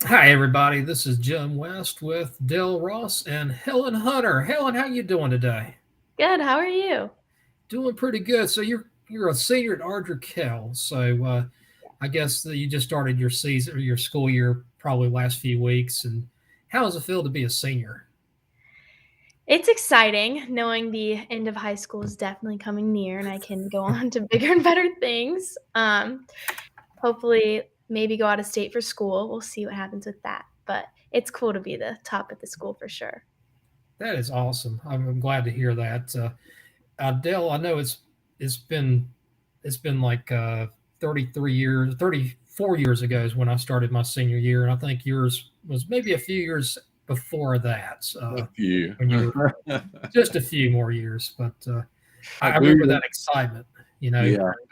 Hi, everybody. This is Jim West with Dale Ross and Helen Hunter. Helen, how you doing today? Good. How are you? Doing pretty good. So you're a senior at Ardrey Kell. So I guess that you just started your season or your school year probably last few weeks. And how does it feel to be a senior? It's exciting knowing the end of high school is definitely coming near and I can go on to bigger and better things. Hopefully, maybe go out of state for school. We'll see what happens with that. But it's cool to be the top at the school for sure. That is awesome. I'm glad to hear that. Dale, I know it's been like 33 years, 34 years ago is when I started my senior year, and I think yours was maybe a few years before that. A few. When you were just a few more years, but I remember Who, that excitement. yeah,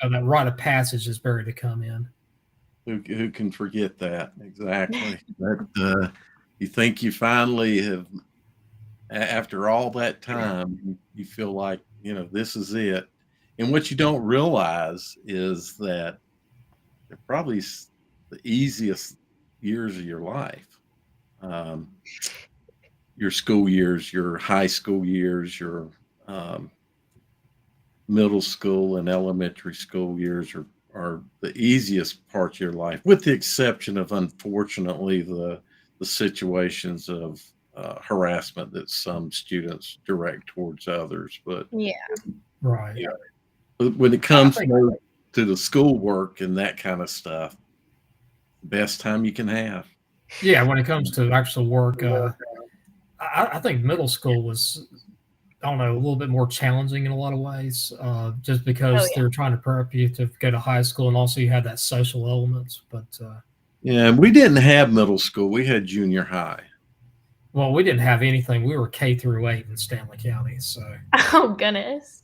That rite of passage is ready to come in. who can forget that? Exactly. That you think you finally have, after all that time, you feel like, this is it. And what you don't realize is that they're probably the easiest years of your life. Um, your school years, your high school years, your um, middle school and elementary school years are the easiest parts of your life, with the exception of, unfortunately, the situations of harassment that some students direct towards others. But Yeah. Right. yeah, but when it I comes think to the schoolwork and that kind of stuff, best time you can have. yeah. When it comes to actual work, I think middle school was I don't know, a little bit more challenging in a lot of ways, just Oh, because yeah. they're trying to prep you to go to high school, and also you have that social elements. But Yeah, and we didn't have middle school; we had junior high. well, we didn't have anything. We were K through 8 in Stanley County, so Oh, goodness.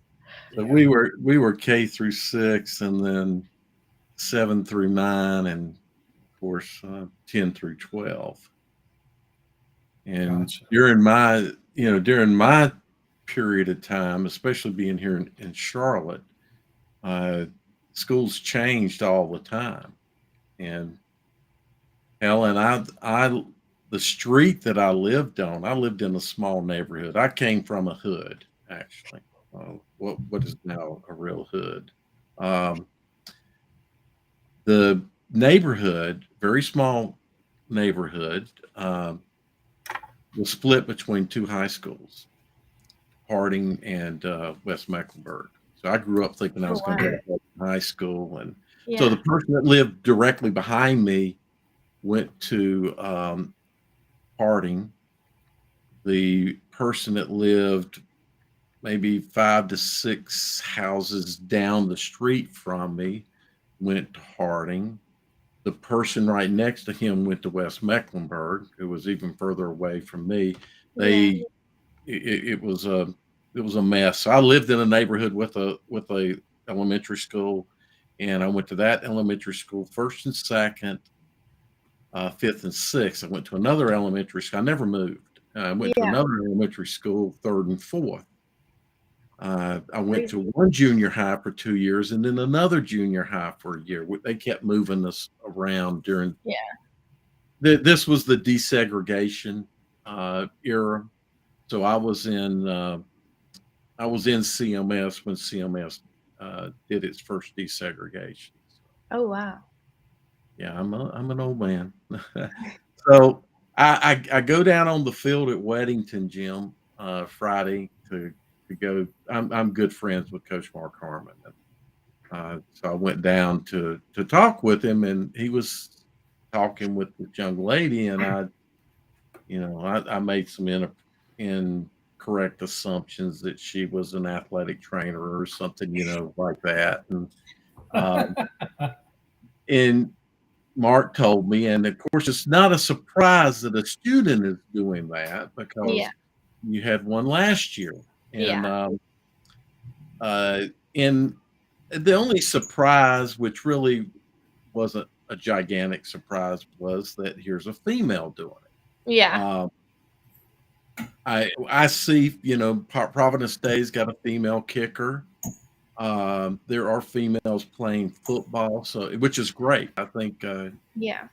So yeah, we were K through 6, and then 7 through 9, and of course 10 through 12. And gotcha. during my period of time, especially being here in Charlotte, uh, schools changed all the time. And Ellen, the street that I lived in a small neighborhood. I came from a hood, actually. What is now a real hood. Um, the neighborhood, very small neighborhood, was split between two high schools, Harding and West Mecklenburg. So I grew up thinking I Oh, was going to wow. go to high school, and so Yeah. the person that lived directly behind me went to Harding. The person that lived maybe 5 to 6 houses down the street from me went to Harding. The person right next to him went to West Mecklenburg, who was even further away from me. Yeah. They it was a mess. So I lived in a neighborhood with a elementary school, and I went to that elementary school first and second, fifth and sixth. I went to another elementary school. I never moved. I went to Yeah. another elementary school, third and fourth. I went to Crazy. one junior high for 2 years, and then another junior high for a year. They kept moving us around during. Yeah. This was the desegregation era, so I was in CMS when CMS did its first desegregation. So, Oh, wow. yeah, I'm an old man. So I go down on the field at Weddington Gym Friday to go. I'm good friends with Coach Mark Harmon, and so I went down to talk with him, and he was talking with this young lady, and I made some incorrect assumptions that she was an athletic trainer or something, like that, um, and Mark told me, and of course, it's not a surprise that a student is doing that Yeah. because you had one last year, and Yeah. uh, and the only surprise, which really wasn't a gigantic surprise, was that here's a female doing it. Yeah. I see, Providence Day's got a female kicker. There are females playing football, so which is great. I think Yeah.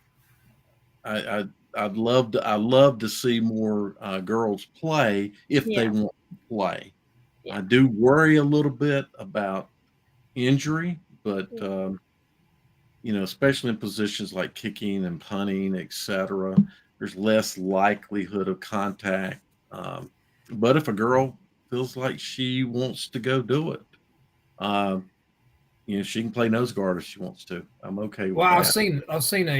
I love to see more girls play if they Yeah. want to play. Yeah. I do worry a little bit about injury, but Yeah. especially in positions like kicking and punting, etc., there's less likelihood of contact. Um, but if a girl feels like she wants to go do it, uh, she can play nose guard if she wants to. I'm okay with Well, that. I've seen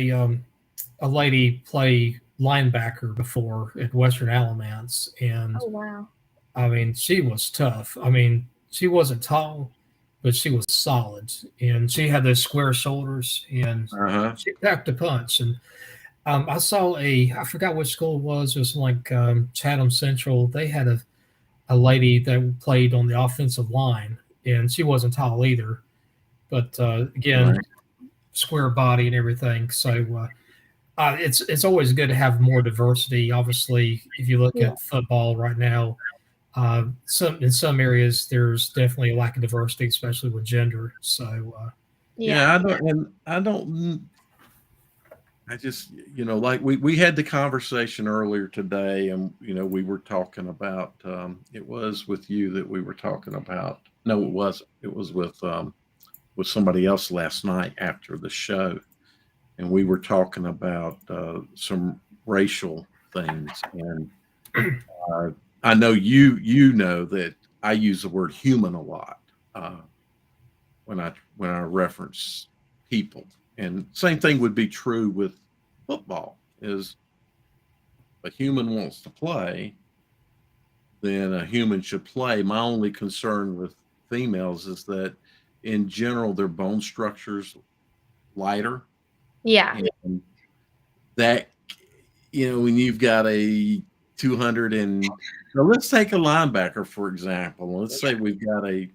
a lady play linebacker before at Western Alamance, and Oh, wow. I mean, she was tough. I mean, she wasn't tall, but she was solid, and she had those square shoulders, and Uh-huh. she packed a punch. And I saw I forgot which school it was. It was like Chatham Central. They had a lady that played on the offensive line, and she wasn't tall either, but again, Right. square body and everything. So it's always good to have more diversity. Obviously, if you look Yeah. at football right now, in some areas there's definitely a lack of diversity, especially with gender. So Yeah. Yeah, I don't I just, like we had the conversation earlier today, and we were talking about it was with you that we were talking about. No, it wasn't. It was with somebody else last night after the show, and we were talking about some racial things. And uh, I know you know that I use the word human a lot uh, when I reference people, and same thing would be true with football. Is a human wants to play, then a human should play. My only concern with females is that in general their bone structure's lighter, Yeah. and that when you've got a 200 and now let's take a linebacker for example. Let's say we've got a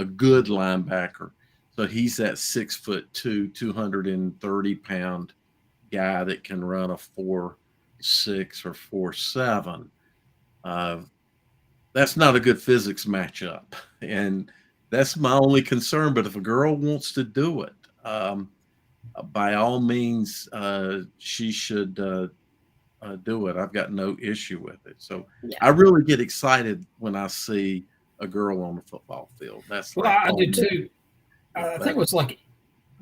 good linebacker. So he's that 6'2", 230-pound guy that can run a 4.6 or 4.7. Uh, that's not a good physics matchup, and that's my only concern. But if a girl wants to do it, by all means, she should do it. I've got no issue with it. So Yeah. I really get excited when I see a girl on the football field. That's well, like, I oh, do too. I think that. it was like,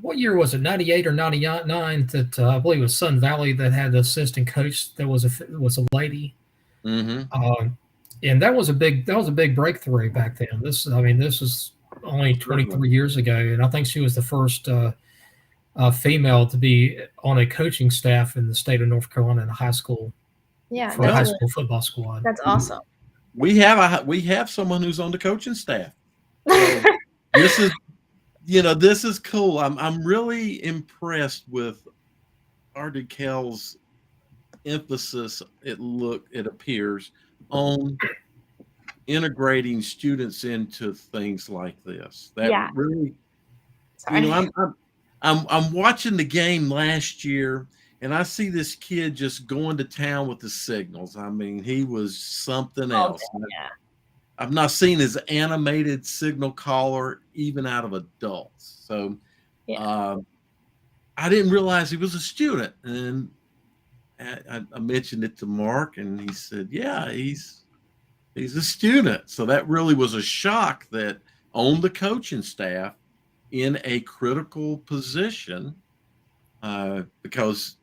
what year was it, 98 or 99, that I believe it was Sun Valley that had the assistant coach that was a lady. Mm-hmm. um, and that was a big breakthrough back then. This was only Certainly. 23 years ago, and I think she was the first female to be on a coaching staff in the state of North Carolina in a high school Yeah. for the high That's school football squad. that's awesome. We have someone who's on the coaching staff. So this is this is cool. I'm really impressed with Ardikel's emphasis. It appears on integrating students into things like this. That Yeah. really, Sorry. I'm watching the game last year, and I see this kid just going to town with the signals. I mean, he was something All day. else. Yeah. I've not seen his animated signal caller even out of adults. So Yeah. uh, I didn't realize he was a student, and I mentioned it to Mark, and he said, "Yeah, he's a student." So that really was a shock that on the coaching staff in a critical position, because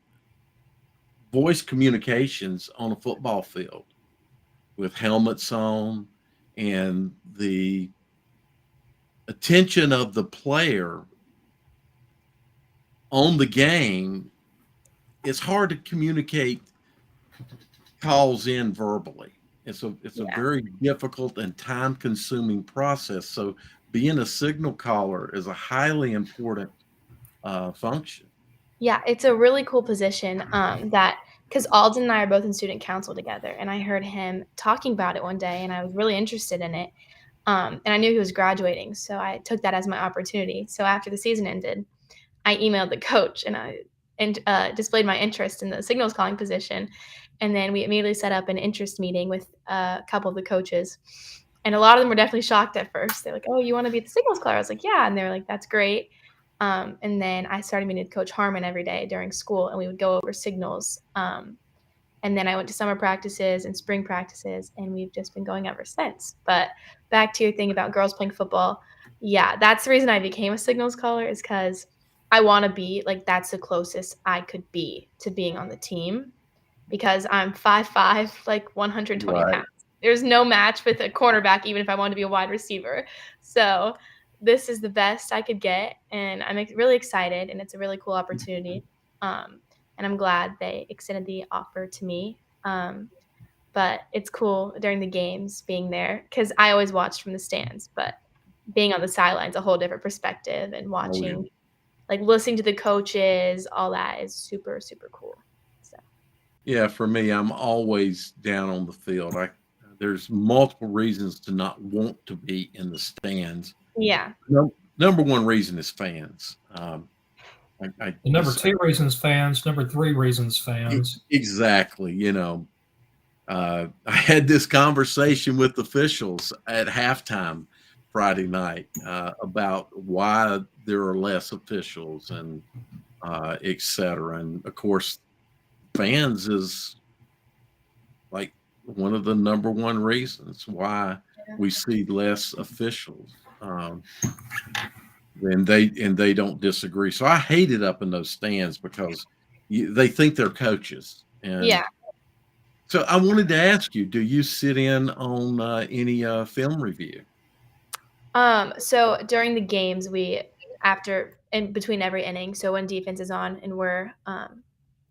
voice communications on a football field with helmets on and the attention of the player on the game, it's hard to communicate calls in verbally. It's a Yeah. very difficult and time consuming process. So being a signal caller is a highly important function. Yeah, it's a really cool position, that because Alden and I are both in student council together, and I heard him talking about it one day, and I was really interested in it, and I knew he was graduating, so I took that as my opportunity. So after the season ended, I emailed the coach and displayed my interest in the signals calling position, and then we immediately set up an interest meeting with a couple of the coaches, and a lot of them were definitely shocked at first. They're like, "Oh, you want to be the signals caller?" I was like, "Yeah," and they were like, "That's great." And then I started meeting with Coach Harmon every day during school, and we would go over signals. And then I went to summer practices and spring practices, and we've just been going ever since. But back to your thing about girls playing football, yeah, that's the reason I became a signals caller, is because I want to be like, that's the closest I could be to being on the team, because I'm 5'5", like 120 Right. pounds. There's no match with a cornerback, even if I want to be a wide receiver. So this is the best I could get, and I'm really excited, and it's a really cool opportunity. And I'm glad they extended the offer to me. But it's cool during the games being there, because I always watched from the stands, but being on the sidelines, a whole different perspective, and Oh, yeah. watching, like listening to the coaches, all that is super, super cool. So Yeah, for me, I'm always down on the field. There's multiple reasons to not want to be in the stands. yeah, Number one reason is fans. The number two reasons fans, number three reasons fans. Exactly. I had this conversation with officials at halftime Friday night about why there are less officials and et cetera. And of course, fans is like one of the number one reasons why we see less officials. And they don't disagree. So I hate it up in those stands because they think they're coaches. yeah. And so I wanted to ask you, do you sit in on any film review? So during the games, after in between every inning, so when defense is on and we're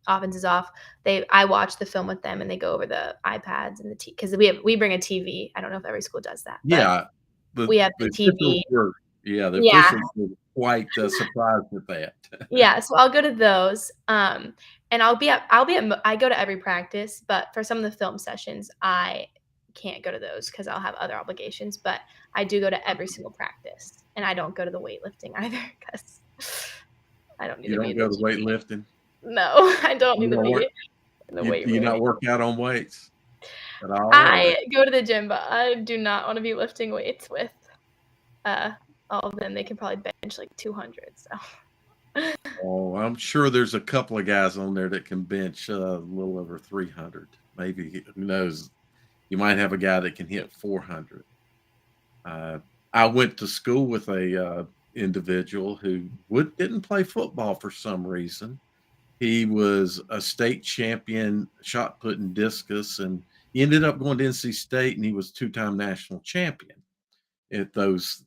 offense is off, I watch the film with them, and they go over the iPads and because we bring a TV. I don't know if every school does that, but Yeah, we have the the officials TV. were the Yeah, officials were quite surprised at that. yeah. So I'll go to those, and I go to every practice, but for some of the film sessions, I can't go to those because I'll have other obligations. But I do go to every single practice, and I don't go to the weightlifting either because I don't need You to be don't in the go to gym. weightlifting? No, I don't You need to don't work be in the you weight do you room. not work out on weights at all, or I go to the gym, but I do not want to be lifting weights with uh all of them. They can probably bench like 200. So oh, I'm sure there's a couple of guys on there that can bench a little over 300. Maybe, who knows? You might have a guy that can hit 400. Uh, I went to school with a individual who didn't play football for some reason. He was a state champion shot put and discus, and he ended up going to NC State, and he was two-time national champion at those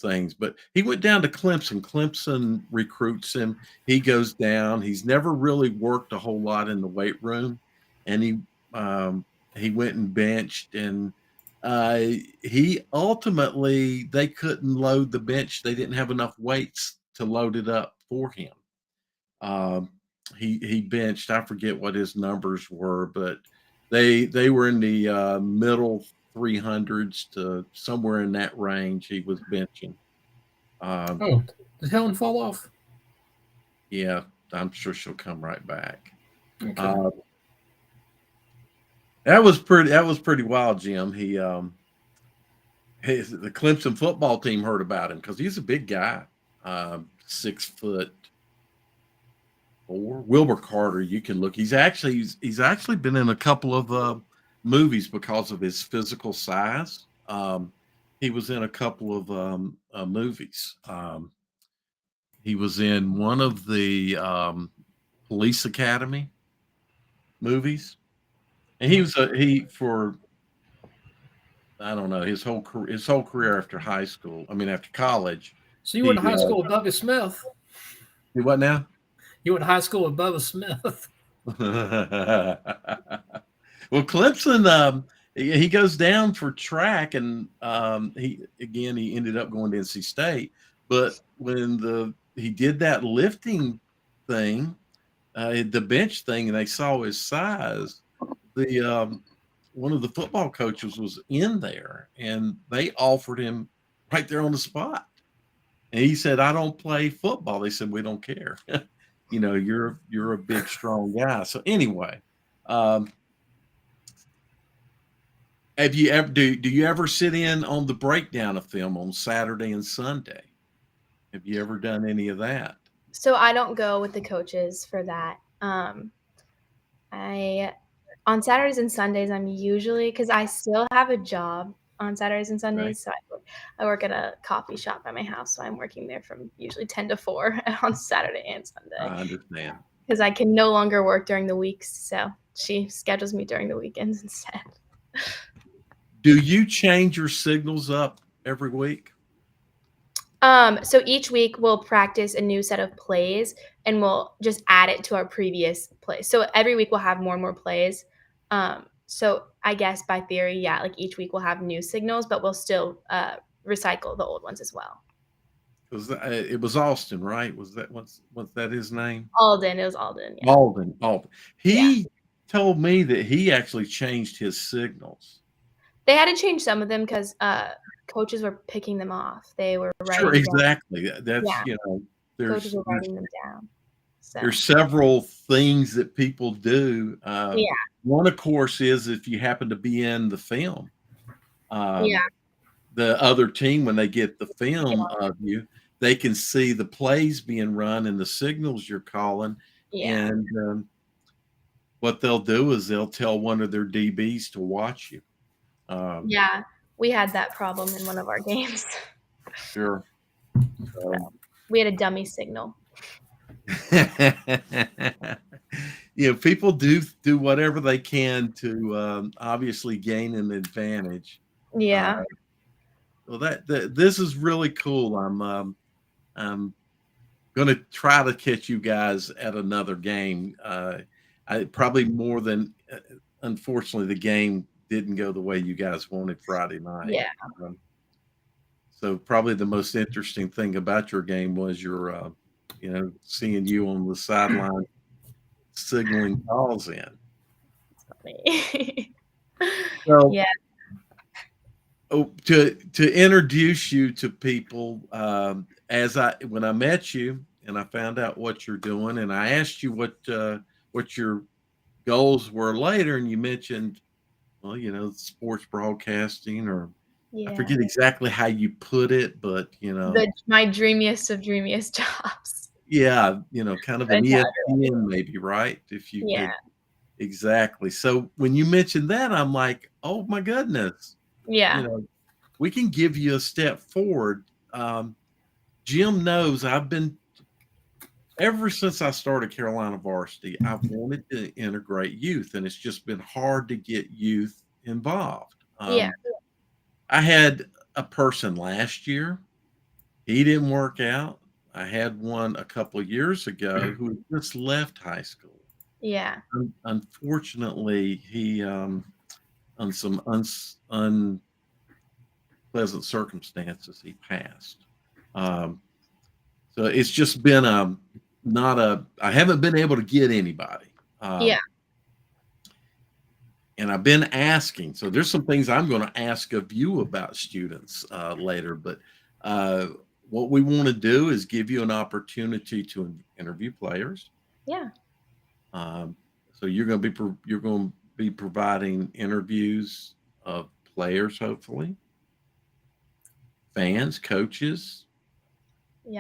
things. But he went down to Clemson. Clemson recruits him. He goes down. He's never really worked a whole lot in the weight room, and he went and benched, and he ultimately they couldn't load the bench. They didn't have enough weights to load it up for him. Um, he benched. I forget what his numbers were, but they were in the middle 300s to somewhere in that range. He was benching. Um, Oh, did Helen fall off? yeah, I'm sure she'll come right back. Okay. That was pretty wild, Jim. The Clemson football team heard about him because he's a big guy, 6'4". Wilbur Carter, you can look. He's actually been in a couple of movies because of his physical size. He was in a couple of movies. He was in one of the Police Academy movies, and he for I don't know his whole career after high school. I mean after college. So you He went to high school with Bubba Smith. he what now? You went to high school with Bubba Smith. Well, Clemson, he goes down for track, and he ended up going to NC State. But when he did that lifting thing, the bench thing, and they saw his size, the one of the football coaches was in there, and they offered him right there on the spot. And he said, "I don't play football." They said, "We don't care." You're a big, strong guy. So anyway, um, have do you ever sit in on the breakdown of film on Saturday and Sunday? Have you ever done any of that? So I don't go with the coaches for that. I on Saturdays and Sundays, I'm usually because I still have a job on Saturdays and Right. Sundays. So I work at a coffee shop by my house. So I'm working there from usually 10 to 4 on Saturday and Sunday I understand. because I can no longer work during the weeks. So she schedules me during the weekends instead. Do you change your signals up every week? So each week we'll practice a new set of plays and we'll just add it to our previous plays. So every week we'll have more and more plays. So I guess by theory, yeah, like each week we'll have new signals, but we'll still recycle the old ones as well. It was Austin, right? Was that his name? Alden, it was Alden. Yeah. Alden. Yeah. He told me that he actually changed his signals. They had to change some of them because coaches were picking them off. They were writing Sure, them down. exactly. That's Yeah. Coaches were writing them down. So there's several things that people do. yeah. One, of course, is if you happen to be in the film. Yeah. The other team, when they get the film of you, they can see the plays being run and the signals you're calling. Yeah. And what they'll do is they'll tell one of their DBs to watch you. Yeah. We had that problem in one of our games. Sure. We had a dummy signal. People do whatever they can to obviously gain an advantage. Yeah. Well, this is really cool. I'm going to try to catch you guys at another game. I probably more than unfortunately the game didn't go the way you guys wanted Friday night. Yeah. So probably the most interesting thing about your game was your seeing you on the sideline signaling calls in. It's funny. So, yeah. To introduce you to people, when I met you and I found out what you're doing, and I asked you what your goals were later, and you mentioned, well, sports broadcasting, or I forget exactly how you put it, but my dreamiest of dreamiest jobs. Yeah, kind of an ESPN maybe, right? If you could. Exactly. So when you mentioned that, I'm like, oh my goodness. Yeah. We can give you a step forward. Jim knows ever since I started Carolina Varsity, I've wanted to integrate youth, and it's just been hard to get youth involved. Yeah. I had a person last year. He didn't work out. I had one a couple of years ago who just left high school. Yeah. Unfortunately, he on some unpleasant circumstances, he passed. So it's just been I haven't been able to get anybody. Yeah. And I've been asking. So there's some things I'm going to ask of you about students later. But what we want to do is give you an opportunity to interview players. Yeah. So you're going to be providing interviews of players, hopefully, fans, coaches,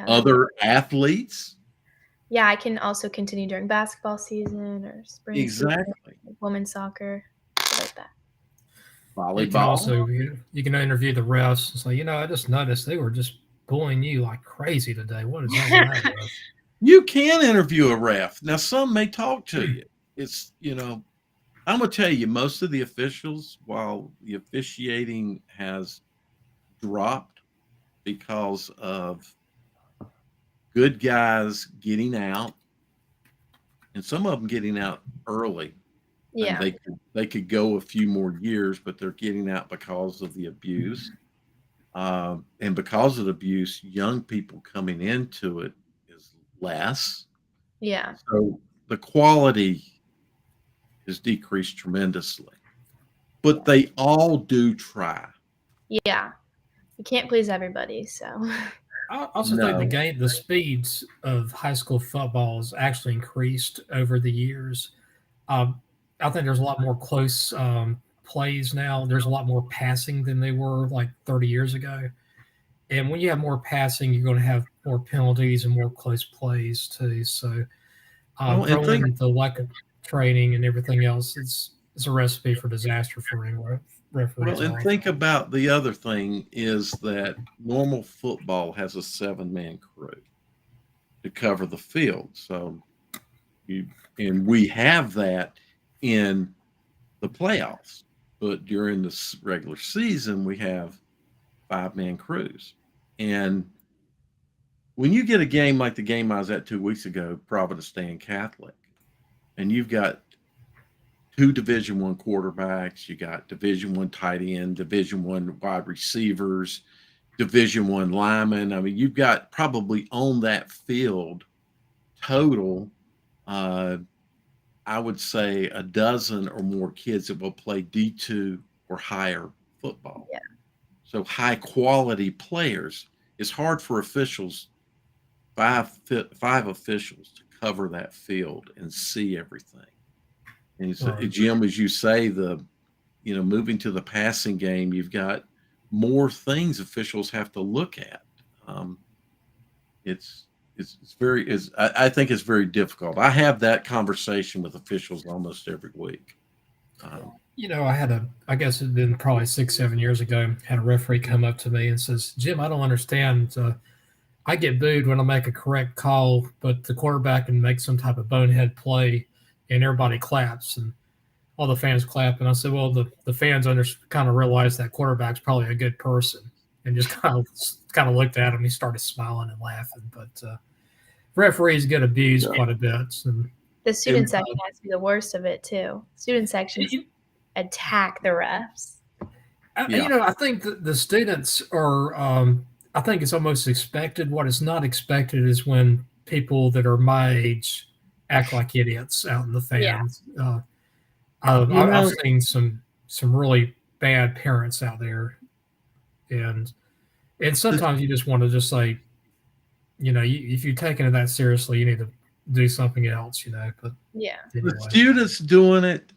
other athletes. Yeah, I can also continue during basketball season or spring season, women's soccer, stuff like that. Volleyball. You can interview the refs and say, I just noticed they were just bullying you like crazy today. What is that? You can interview a ref. Now, some may talk to you. It's, I'm going to tell you, most of the officials, while the officiating has dropped because of good guys getting out, and some of them getting out early. Yeah. And they could go a few more years, but they're getting out because of the abuse. And because of the abuse, young people coming into it is less. Yeah. So the quality has decreased tremendously. But they all do try. Yeah. You can't please everybody, so. I also think the speeds of high school football has actually increased over the years. I think there's a lot more close plays now. There's a lot more passing than they were like 30 years ago. and when you have more passing, you're going to have more penalties and more close plays too. So Well, and throw in the lack of training and everything else. It's a recipe for disaster for any referees involved. think about the other thing is that normal football has a 7-man crew to cover the field. So you and we have that in the playoffs, but during the regular season, we have 5-man crews. And when you get a game like the game I was at 2 weeks ago, Providence Day and Catholic, and you've got two Division I quarterbacks, you got Division I tight end, Division I wide receivers, Division I linemen. I mean, you've got probably on that field total, uh, I would say a dozen or more kids that will play D2 or higher football. Yeah. So high quality players. It's hard for officials, five officials, to cover that field and see everything. And so, Right. Jim, as you say, moving to the passing game, you've got more things officials have to look at. It's I think it's very difficult. I have that conversation with officials almost every week. I guess it'd been probably 6, 7 years ago, had a referee come up to me and says, Jim, I don't understand. I get booed when I make a correct call, but the quarterback can make some type of bonehead play and everybody claps and all the fans clap. And I said, well, the fans kind of realize that quarterback's probably a good person, and just kind of looked at him. He started smiling and laughing. But referees get abused quite a bit. And the student section has to be the worst of it too. Student sections attack the refs. I think the students are. I think it's almost expected. What is not expected is when people that are my age act like idiots out in the fans. Yeah. I've seen some really bad parents out there, and sometimes you just want to just say, if you're taking it that seriously, you need to do something else. But yeah, anyway. The students doing it.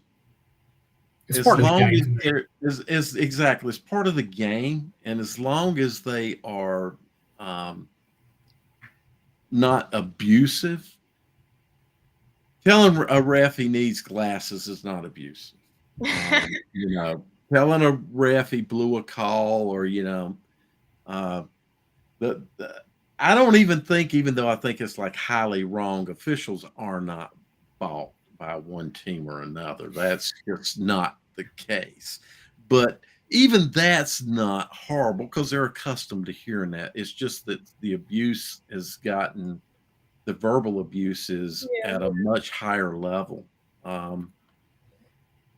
It's part of the game. Is exactly. It's part of the game, and as long as they are not abusive, telling a ref he needs glasses is not abusive. Telling a ref he blew a call, or I don't even think, even though I think it's like highly wrong, officials are not bought by one team or another. That's just not the case. But even that's not horrible because they're accustomed to hearing that. It's just that the abuse has gotten, the verbal abuse is at a much higher level. One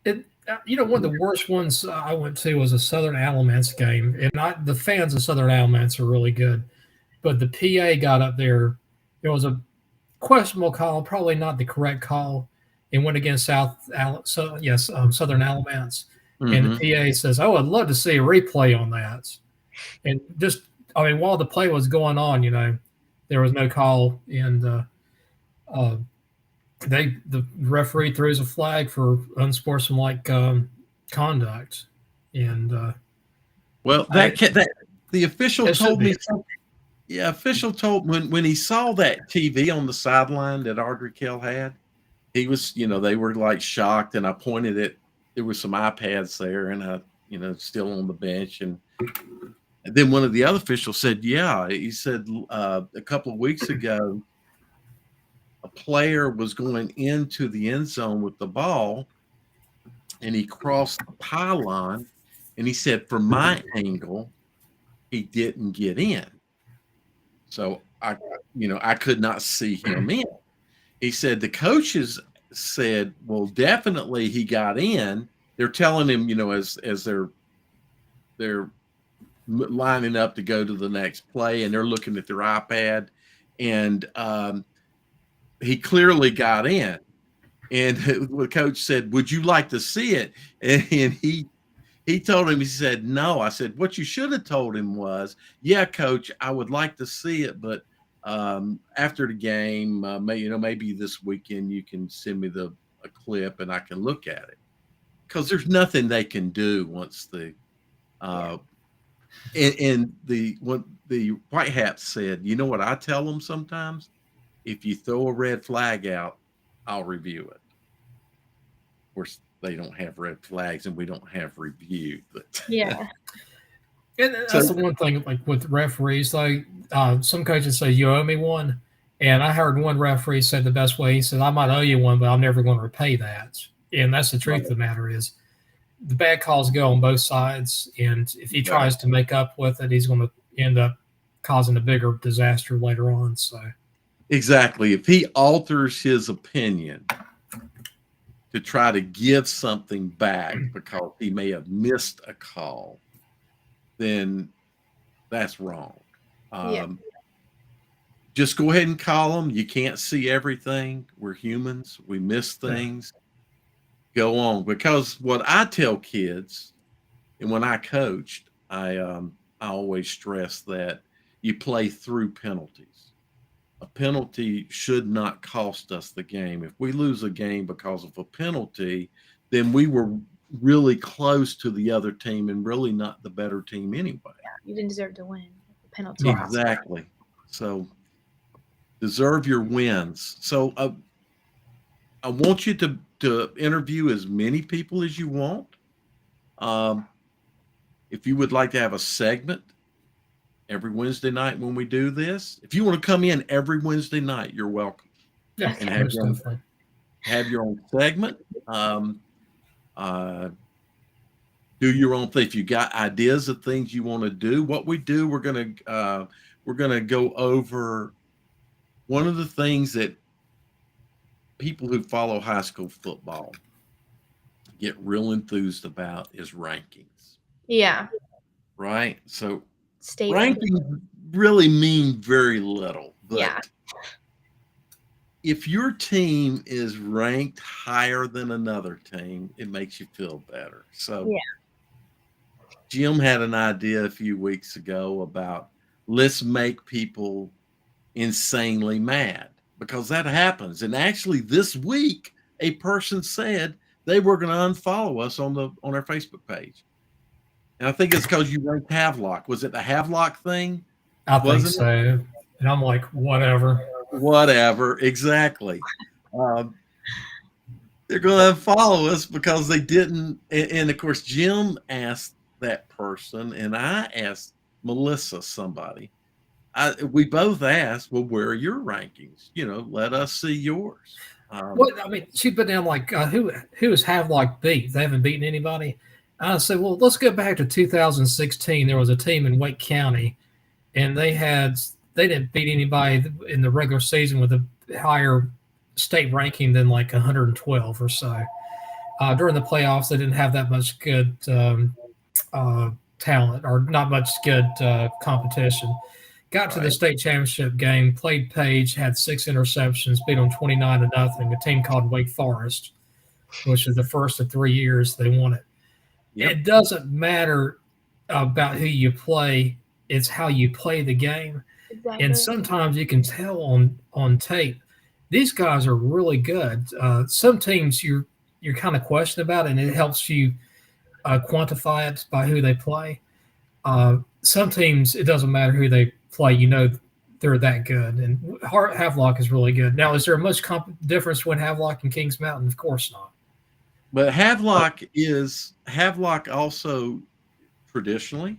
of the worst ones I went to was a Southern Alamance game, and the fans of Southern Alamance are really good, but the PA got up there. It was a questionable call, probably not the correct call. It went against Southern Alamance, and the PA says, "Oh, I'd love to see a replay on that." And while the play was going on, there was no call, and the referee throws a flag for unsportsmanlike conduct, and the official told me something. Yeah, official told when he saw that TV on the sideline that Audrey Kell had, he was, they were like shocked, and I pointed it. There was some iPads there, and I, still on the bench, and then one of the other officials said, "Yeah," he said a couple of weeks ago, a player was going into the end zone with the ball, and he crossed the pylon, and he said, from my angle, he didn't get in. So I could not see him in. He said the coaches said, well, definitely he got in. They're telling him, as they're lining up to go to the next play, and they're looking at their iPad, and he clearly got in. And the coach said, would you like to see it? And he told him, he said, no. I said, what you should have told him was, yeah, coach, I would like to see it, but after the game, maybe this weekend you can send me a clip and I can look at it. Because there's nothing they can do once the And the white hat said, you know what I tell them sometimes? If you throw a red flag out, I'll review it. Of course, they don't have red flags, and we don't have review. But Yeah. And so that's the one thing, like with referees, like some coaches say, "You owe me one," and I heard one referee said the best way. He said, "I might owe you one, but I'm never going to repay that." And that's the truth of the matter is, the bad calls go on both sides, and if he tries to make up with it, he's going to end up causing a bigger disaster later on. So exactly, if he alters his opinion to try to give something back because he may have missed a call, then that's wrong. Yeah. Just go ahead and call them. You can't see everything. We're humans. We miss things. Go on. Because what I tell kids, and when I coached, I always stress that you play through penalties. A penalty should not cost us the game. If we lose a game because of a penalty, then we were really close to the other team and really not the better team anyway. You didn't deserve to win. The penalty. Right. Exactly. So deserve your wins. So I want you to interview as many people as you want. Um, if you would like to have a segment every Wednesday night when we do this, if you want to come in every Wednesday night, you're welcome. yeah, And have most definitely. your own segment. Uh, do your own thing. If you got ideas of things you want to do, what we do, we're gonna go over one of the things that people who follow high school football get real enthused about is rankings, Yeah. right? So State. rankings really mean very little, but Yeah. if your team is ranked higher than another team, it makes you feel better. So Yeah. Jim had an idea a few weeks ago about let's make people insanely mad because that happens. And actually this week, a person said they were going to unfollow us on our Facebook page. And I think it's because you ranked Havelock. Was it the Havelock thing? I think Wasn't it? so. And I'm like, whatever. Whatever, exactly. They're going to follow us because they didn't. And of course, Jim asked that person, and I asked Melissa, somebody. We both asked, well, where are your rankings? Let us see yours. Well, I mean, she put down like who has Havelock beat? They haven't beaten anybody. I said, well, let's go back to 2016. There was a team in Wake County, and they didn't beat anybody in the regular season with a higher state ranking than like 112 or so. During the playoffs, they didn't have that much good talent or not much good competition. Got to the state championship game, played Page, had 6 interceptions, beat them 29-0. A team called Wake Forest, which is the first of 3 years they won it. Yep. It doesn't matter about who you play; it's how you play the game. Exactly. And sometimes you can tell on tape these guys are really good. Some teams you're kind of questioning about, and it helps you quantify it by who they play. Some teams, it doesn't matter who they play. They're that good. And Havelock is really good. Now, is there much difference between Havelock and Kings Mountain? Of course not. But Havelock also traditionally,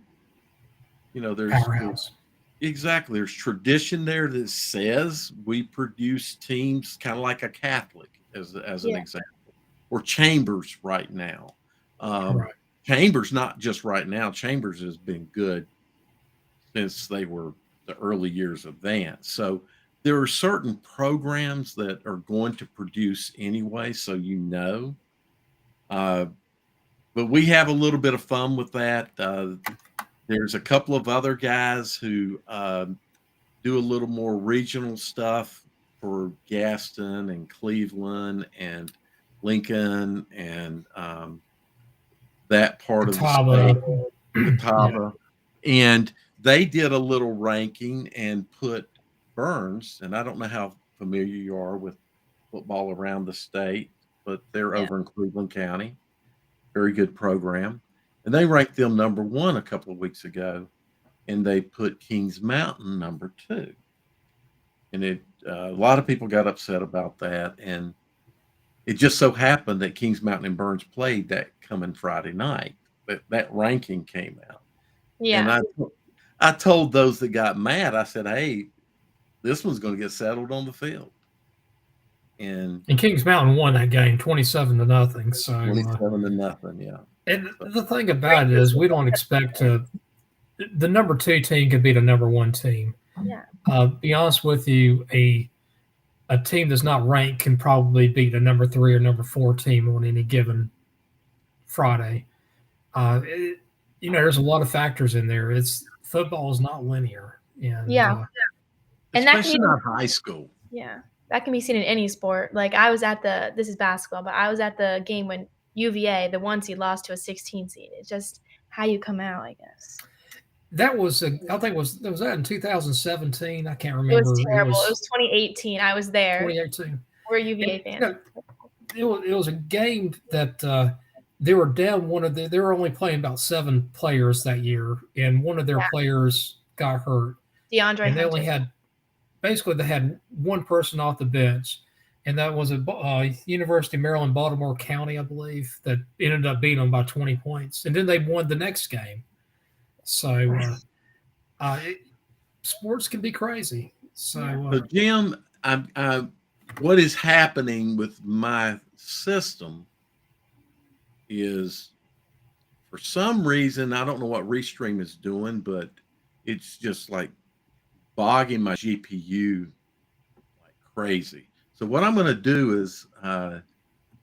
there's Powerhouse. Exactly. There's tradition there that says we produce teams kind of like a Catholic, as an example, or Chambers right now. Right. Chambers, not just right now. Chambers has been good since they were the early years of Vance. So there are certain programs that are going to produce anyway, so but we have a little bit of fun with that. There's a couple of other guys who do a little more regional stuff for Gaston and Cleveland and Lincoln and that part of the state, Catawba. And they did a little ranking and put Burns, and I don't know how familiar you are with football around the state, but they're over in Cleveland County. Very good program. and they ranked them number 1 a couple of weeks ago, and they put Kings Mountain number 2. And a lot of people got upset about that, and it just so happened that Kings Mountain and Burns played that coming Friday night. That ranking came out, and Yeah. I told those that got mad, I said, "Hey, this one's going to get settled on the field." And Kings Mountain won that game 27-0. So 27-0, yeah. and So, the thing about it is we don't expect the number 2 team could beat a number 1 team. Yeah. Be honest with you, a team that's not ranked can probably beat a number 3 or number 4 team on any given Friday. There's a lot of factors in there. Football is not linear, and Yeah. And that can especially even, not high school. yeah, that can be seen in any sport. Like I was at this is basketball, but I was at the game when UVA, the 1 seed, lost to a 16 seed. It's just how you come out, I guess. that was I think was that in 2017. I can't It remember. was terrible. It was 2018. I was there. 2018. We're UVA fans. It was a game that they were down they were only playing about 7 players that year, and one of their players got hurt. DeAndre And they Hunter. only had they had one person off the bench, and that was a University of Maryland, Baltimore County, I believe, that ended up beating them by 20 points. And then they won the next game. So sports can be crazy. So Jim, what is happening with my system is, for some reason, I don't know what Restream is doing, but it's just like bogging my GPU like crazy. So what I'm going to do is I'm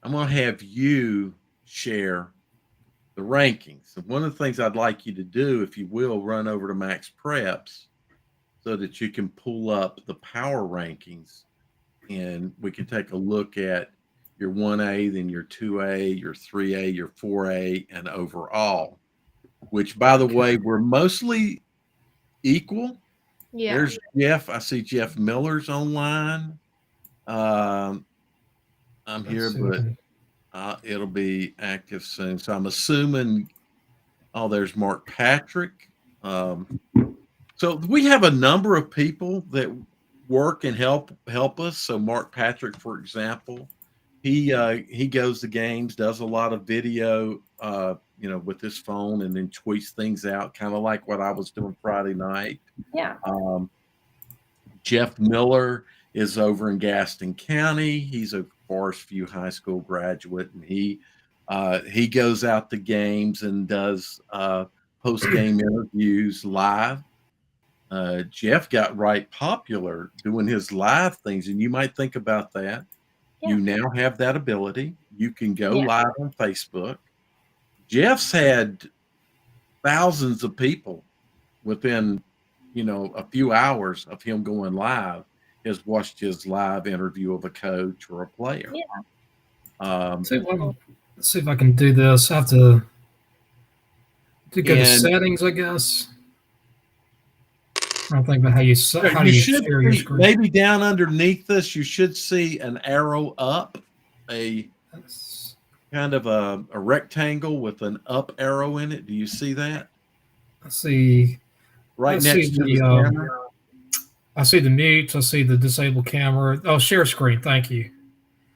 going to have you share the rankings. So one of the things I'd like you to do, if you will, run over to Max Preps so that you can pull up the power rankings, and we can take a look at your 1A, then your 2A, your 3A, your 4A, and overall, which, by the way, we're mostly equal. Yeah. There's Jeff. I see Jeff Miller's online. I'm here, but it'll be active soon. So I'm assuming, there's Mark Patrick. So we have a number of people that work and help us. So Mark Patrick, for example, he goes to games, does a lot of video, with his phone, and then tweets things out, kind of like what I was doing Friday night. Yeah. Jeff Miller is over in Gaston County. He's a Forest View High School graduate, and he goes out to games and does post-game interviews live. Jeff got right popular doing his live things, and you might think about that. Yeah. You now have that ability. You can go live on Facebook. Jeff's had thousands of people within, a few hours of him going live has watched his live interview of a coach or a player. Yeah. Let's see if I can do this. I have to go to settings, I guess. I'm thinking about how you share your screen. Maybe down underneath this, you should see an arrow up, a kind of a rectangle with an up arrow in it. Do you see that? I see. Right next to the camera. I see the mute. I see the disabled camera. Oh, share screen. Thank you.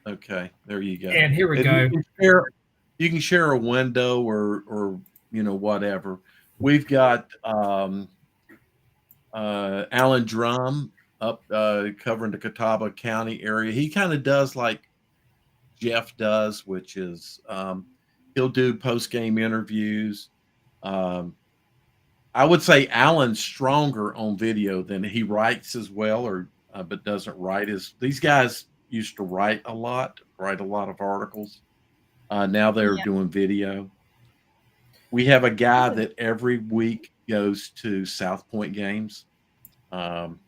Okay, there you go. And here we go. You can share a window or whatever. We've got Alan Drum up covering the Catawba County area. He kind of does like Jeff does, which is he'll do post-game interviews. I would say Alan's stronger on video than he writes as well, but doesn't write as these guys used to write a lot of articles. Now they're doing video. We have a guy that every week goes to South Point games, and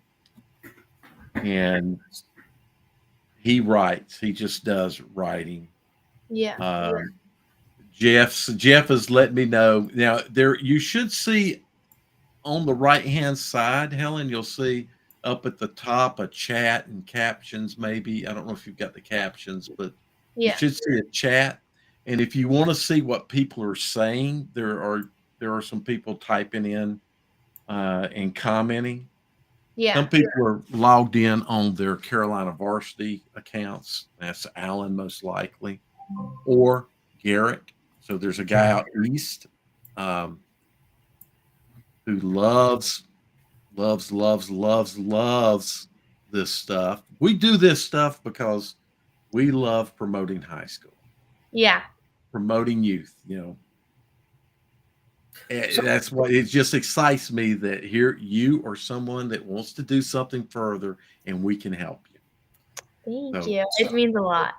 he writes. He just does writing. Yeah. Jeff has let me know. Now you should see on the right-hand side, Helen, you'll see up at the top a chat and captions. Maybe I don't know if you've got the captions, but you should see a chat. And if you want to see what people are saying, there are some people typing in and commenting. Yeah. Some people are logged in on their Carolina Varsity accounts. That's Alan, most likely, or Garrett. So there's a guy out east who loves this stuff. We do this stuff because we love promoting high school, Yeah. promoting youth. That's what it just excites me that here you are someone that wants to do something further, and we can help you. Thank you. It means a lot.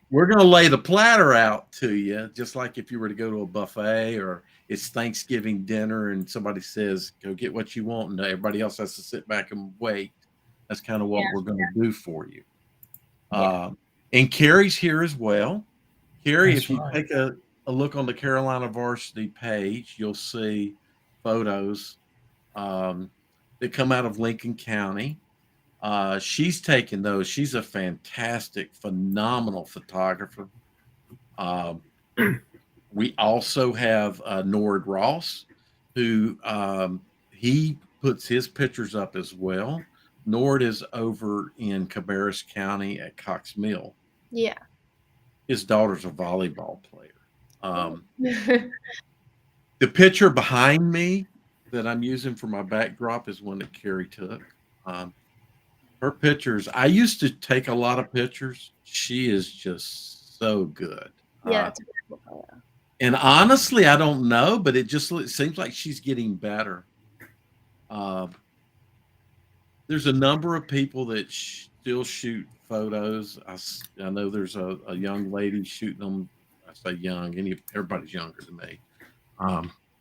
We're going to lay the platter out to you, just like if you were to go to a buffet or it's Thanksgiving dinner and somebody says, go get what you want, and everybody else has to sit back and wait. That's kind of what we're going to do for you. And Carrie's here as well. Carrie, if you take a look on the Carolina Varsity page, you'll see photos that come out of Lincoln County. She's taken those. She's a fantastic, phenomenal photographer. We also have Nord Ross, who he puts his pictures up as well. Nord is over in Cabarrus County at Cox Mill. Yeah. His daughter's a volleyball player. The picture behind me that I'm using for my backdrop is one that Carrie took. Her pictures, I used to take a lot of pictures. She is just so good. Yeah. And honestly, I don't know, but it seems like she's getting better. There's a number of people that still shoot photos. I know there's a young lady shooting them. I say young, everybody's younger than me.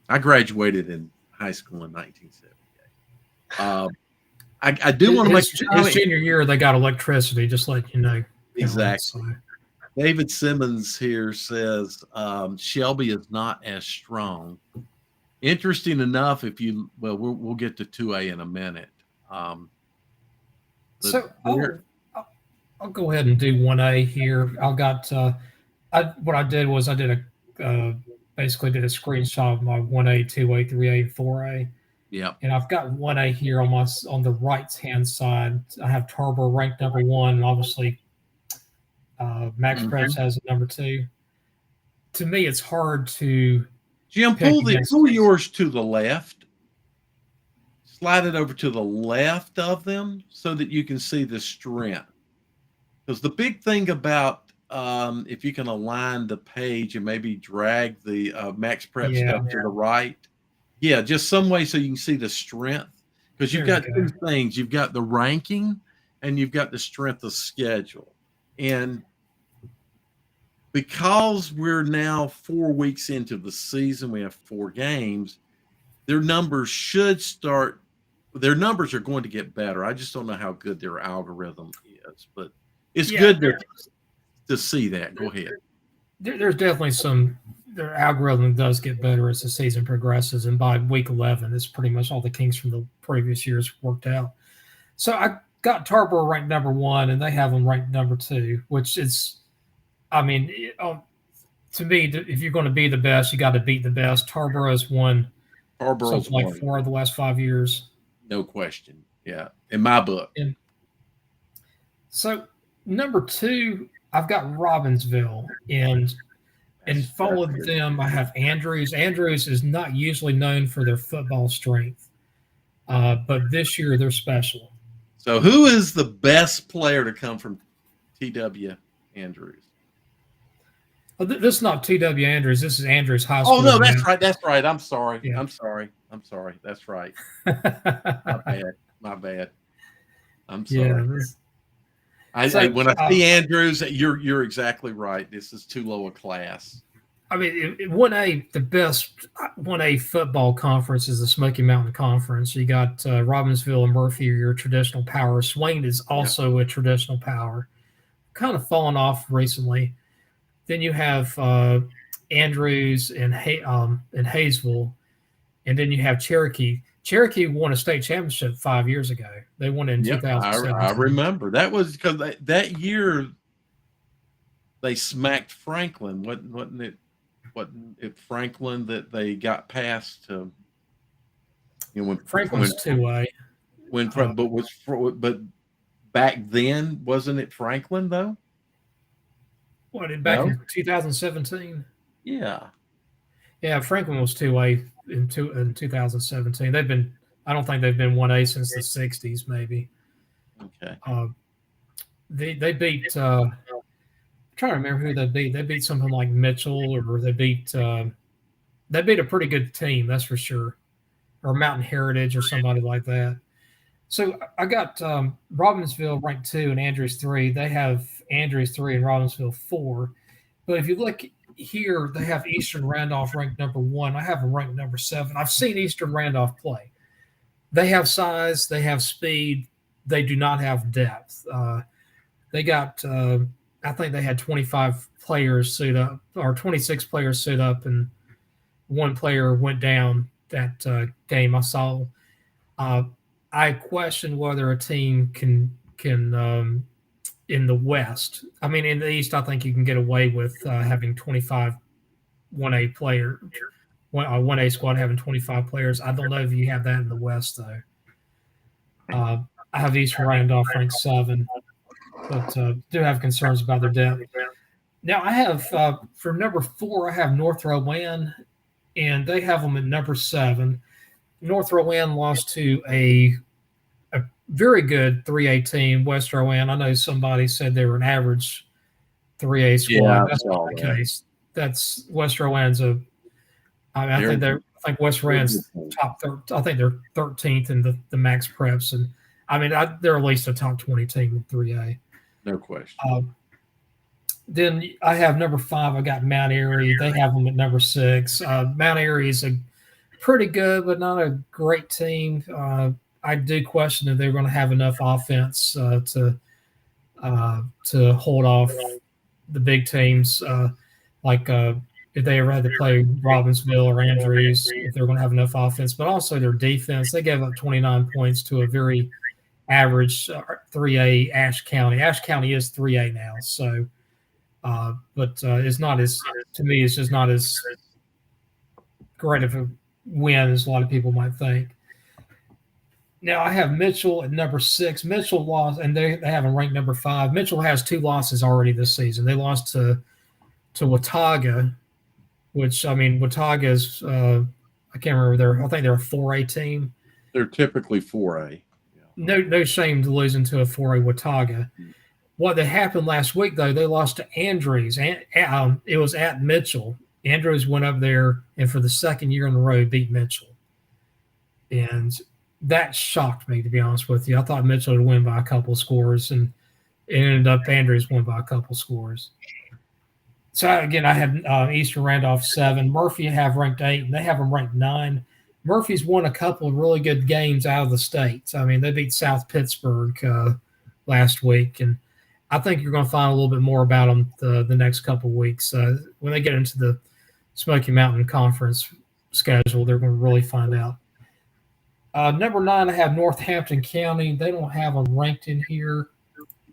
I graduated in high school in 1978. I do want to make his junior year they got electricity, just like you know. Exactly. David Simmons here says Shelby is not as strong. Interesting enough, we'll get to 2A in a minute. So I'll go ahead and do 1A here. What I did was basically did a screenshot of my 1A, 2A, 3A, 4A. Yeah. And I've got 1A here on the right hand side. I have Tarboro ranked number 1, and obviously Max Preps has number 2. To me, it's hard to Jim, pull yours to the left. Slide it over to the left of them so that you can see the strength. Because the big thing about if you can align the page and maybe drag the Max Prep stuff to the right. Yeah, just some way so you can see the strength. Because you've got two things. You've got the ranking and you've got the strength of schedule. And because we're now 4 weeks into the season, we have 4 games, their numbers are going to get better. I just don't know how good their algorithm is, but it's good to see that. Go ahead. There's definitely their algorithm does get better as the season progresses, and by week 11, it's pretty much all the Kings from the previous years worked out. So I got Tarboro ranked number 1, and they have them ranked number 2, which is, I mean, to me, if you're going to be the best, you got to beat the best. Tarboro has won something like 4 of the last 5 years. No question. Yeah, in my book. And so number 2, I've got Robbinsville, and followed them, I have Andrews. Andrews is not usually known for their football strength, but this year they're special. So who is the best player to come from TW Andrews? This is not TW Andrews. This is Andrews High School. Oh, no, that's right. That's right. I'm sorry. Yeah. I'm sorry. That's right. My bad. I'm sorry. Yeah, when I see Andrews, you're exactly right. This is too low a class. I mean, 1A, the best 1A football conference is the Smoky Mountain Conference. You got Robbinsville and Murphy are your traditional power. Swain is also a traditional power. Kind of fallen off recently. Then you have Andrews and Hayesville, and then you have Cherokee. Cherokee won a state championship 5 years ago. They won it in 2007. I remember. That was because that year they smacked Franklin. Wasn't it Franklin that they got past to, Franklin's 2A. but back then wasn't it Franklin though? What, back No? in 2017? Yeah. Yeah, Franklin was 2A in 2017. I don't think they've been 1A since the 60s, maybe. Okay. They beat. I'm trying to remember who they beat. They beat something like Mitchell, or they beat a pretty good team, that's for sure, or Mountain Heritage or somebody like that. So I got Robbinsville ranked 2 and Andrews 3. They have Andrews 3 and Robbinsville 4. But if you look here, they have Eastern Randolph ranked number 1. I have them ranked number 7. I've seen Eastern Randolph play. They have size, they have speed, they do not have depth. They got, I think they had 25 players suit up, or 26 players suit up, and one player went down that game. I saw. I question whether a team can in the West. I mean, in the East, I think you can get away with having 25 1A player, 1A squad having 25 players. I don't know if you have that in the West though. I have Eastern Randolph ranked 7, but do have concerns about their depth. Now I have for number 4, I have North Rowan, and they have them at number 7. North Rowan lost to a very good 3A team, West Rowan. I know somebody said they were an average 3A squad. Yeah, that's not the case. That's West Rowan's I think West Rowan's top. I think they're 13th in the max preps, and I mean they're at least a top 20 team in 3A. No question. Then I have number 5. I got Mount Airy. They have them at number 6. Mount Airy is a pretty good, but not a great team. I do question if they're going to have enough offense to hold off the big teams, like if they ever had to play Robbinsville or Andrews, if they're going to have enough offense. But also their defense, they gave up 29 points to a very average 3A Ashe County. Ashe County is 3A now, so but it's not as, to me, it's just not as great of a win as a lot of people might think. Now I have Mitchell at number 6. Mitchell lost, and they have them ranked number 5. Mitchell has 2 losses already this season. They lost to Watauga, which, I mean, Watauga is I can't remember. I think they're a 4A team. They're typically 4A. Yeah. No shame to losing to a 4A Watauga. What that happened last week, though, they lost to Andrews. It was at Mitchell. Andrews went up there and for the second year in a row beat Mitchell. And that shocked me, to be honest with you. I thought Mitchell would win by a couple of scores, and it ended up Andrews won by a couple of scores. So, again, I have Eastern Randolph 7. Murphy I have ranked 8, and they have them ranked 9. Murphy's won a couple of really good games out of the states. I mean, they beat South Pittsburgh last week, and I think you're going to find a little bit more about them the next couple of weeks. When they get into the Smoky Mountain Conference schedule, they're going to really find out. Number 9, I have Northampton County. They don't have them ranked in here.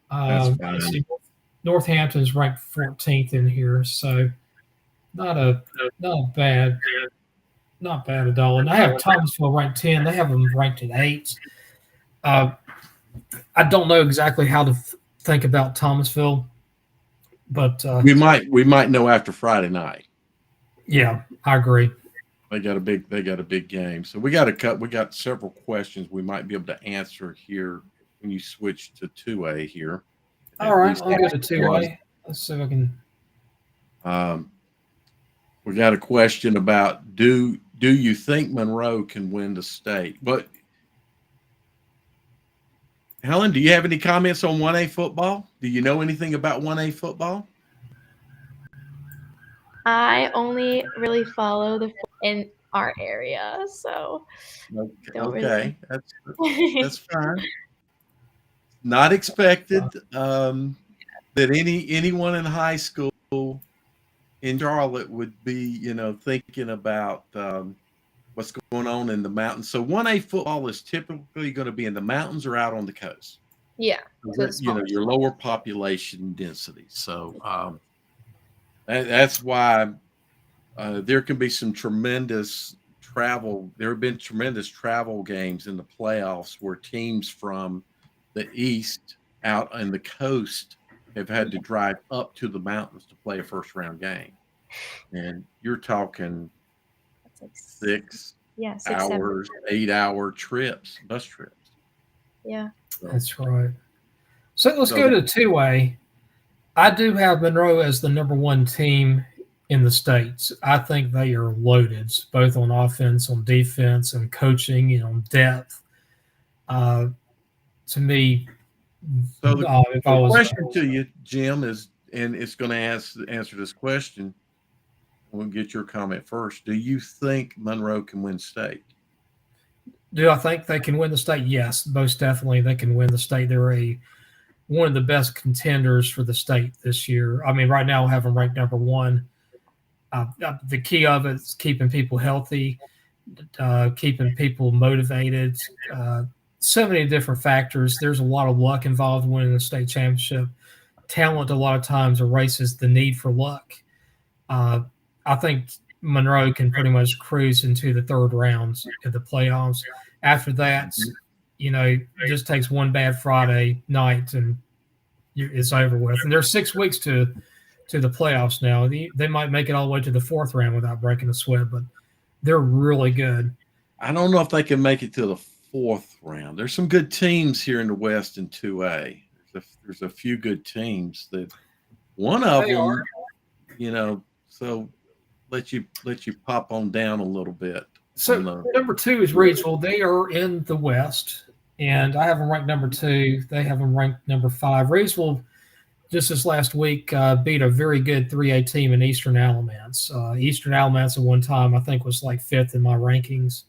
That's fine. Northampton is ranked 14th in here, so not bad at all. And I have Thomasville ranked 10. They have them ranked at 8. I don't know exactly how to think about Thomasville, but we might know after Friday night. Yeah, I agree. They got a big game. So we got several questions we might be able to answer here when you switch to 2A here. All right, I'll go to 2A. Let's see if I can. We got a question about do you think Monroe can win the state? But Helen, do you have any comments on 1A football? Do you know anything about 1A football? I only really follow in our area, so okay. That's fine. Not expected that anyone in high school in Charlotte would be, thinking about what's going on in the mountains. So 1A football is typically going to be in the mountains or out on the coast. Yeah. Your lower population density. So That's why there can be some tremendous travel. There have been tremendous travel games in the playoffs where teams from the East out on the coast have had to drive up to the mountains to play a first round game. And you're talking That's like 6 yeah, 6, 7. hours, 8-hour trips, bus trips. Yeah. So, That's right. So let's so go to 2A. I do have Monroe as the number one team in the states. I think they are loaded, both on offense, on defense, and coaching, and on depth. Uh, to me, so if I the was, question to you, Jim, is, and it's going to answer this question. We'll get your comment first. Do you think Monroe can win state? do I think they can win the state? Yes, most definitely they can win the state. They're one of the best contenders for the state this year. I mean, right now I have them ranked number one. The key of it is keeping people healthy, keeping people motivated. So many different factors. There's a lot of luck involved in winning the state championship. Talent a lot of times erases the need for luck. Uh, I think Monroe can pretty much cruise into the third rounds of the playoffs. After that, just takes one bad Friday night and it's over with. And there's 6 weeks to the playoffs now. They might make it all the way to the fourth round without breaking a sweat, but they're really good. I don't know if they can make it to the fourth round. There's some good teams here in the West in 2A. There's a few good teams that one of They them, are. so let you pop on down a little bit. So number 2 is Reidsville. They are in the West, and I have them ranked number 2. They have them ranked number 5. Reidsville just this last week beat a very good 3A team in Eastern Alamance. Eastern Alamance at one time I think was like 5th in my rankings,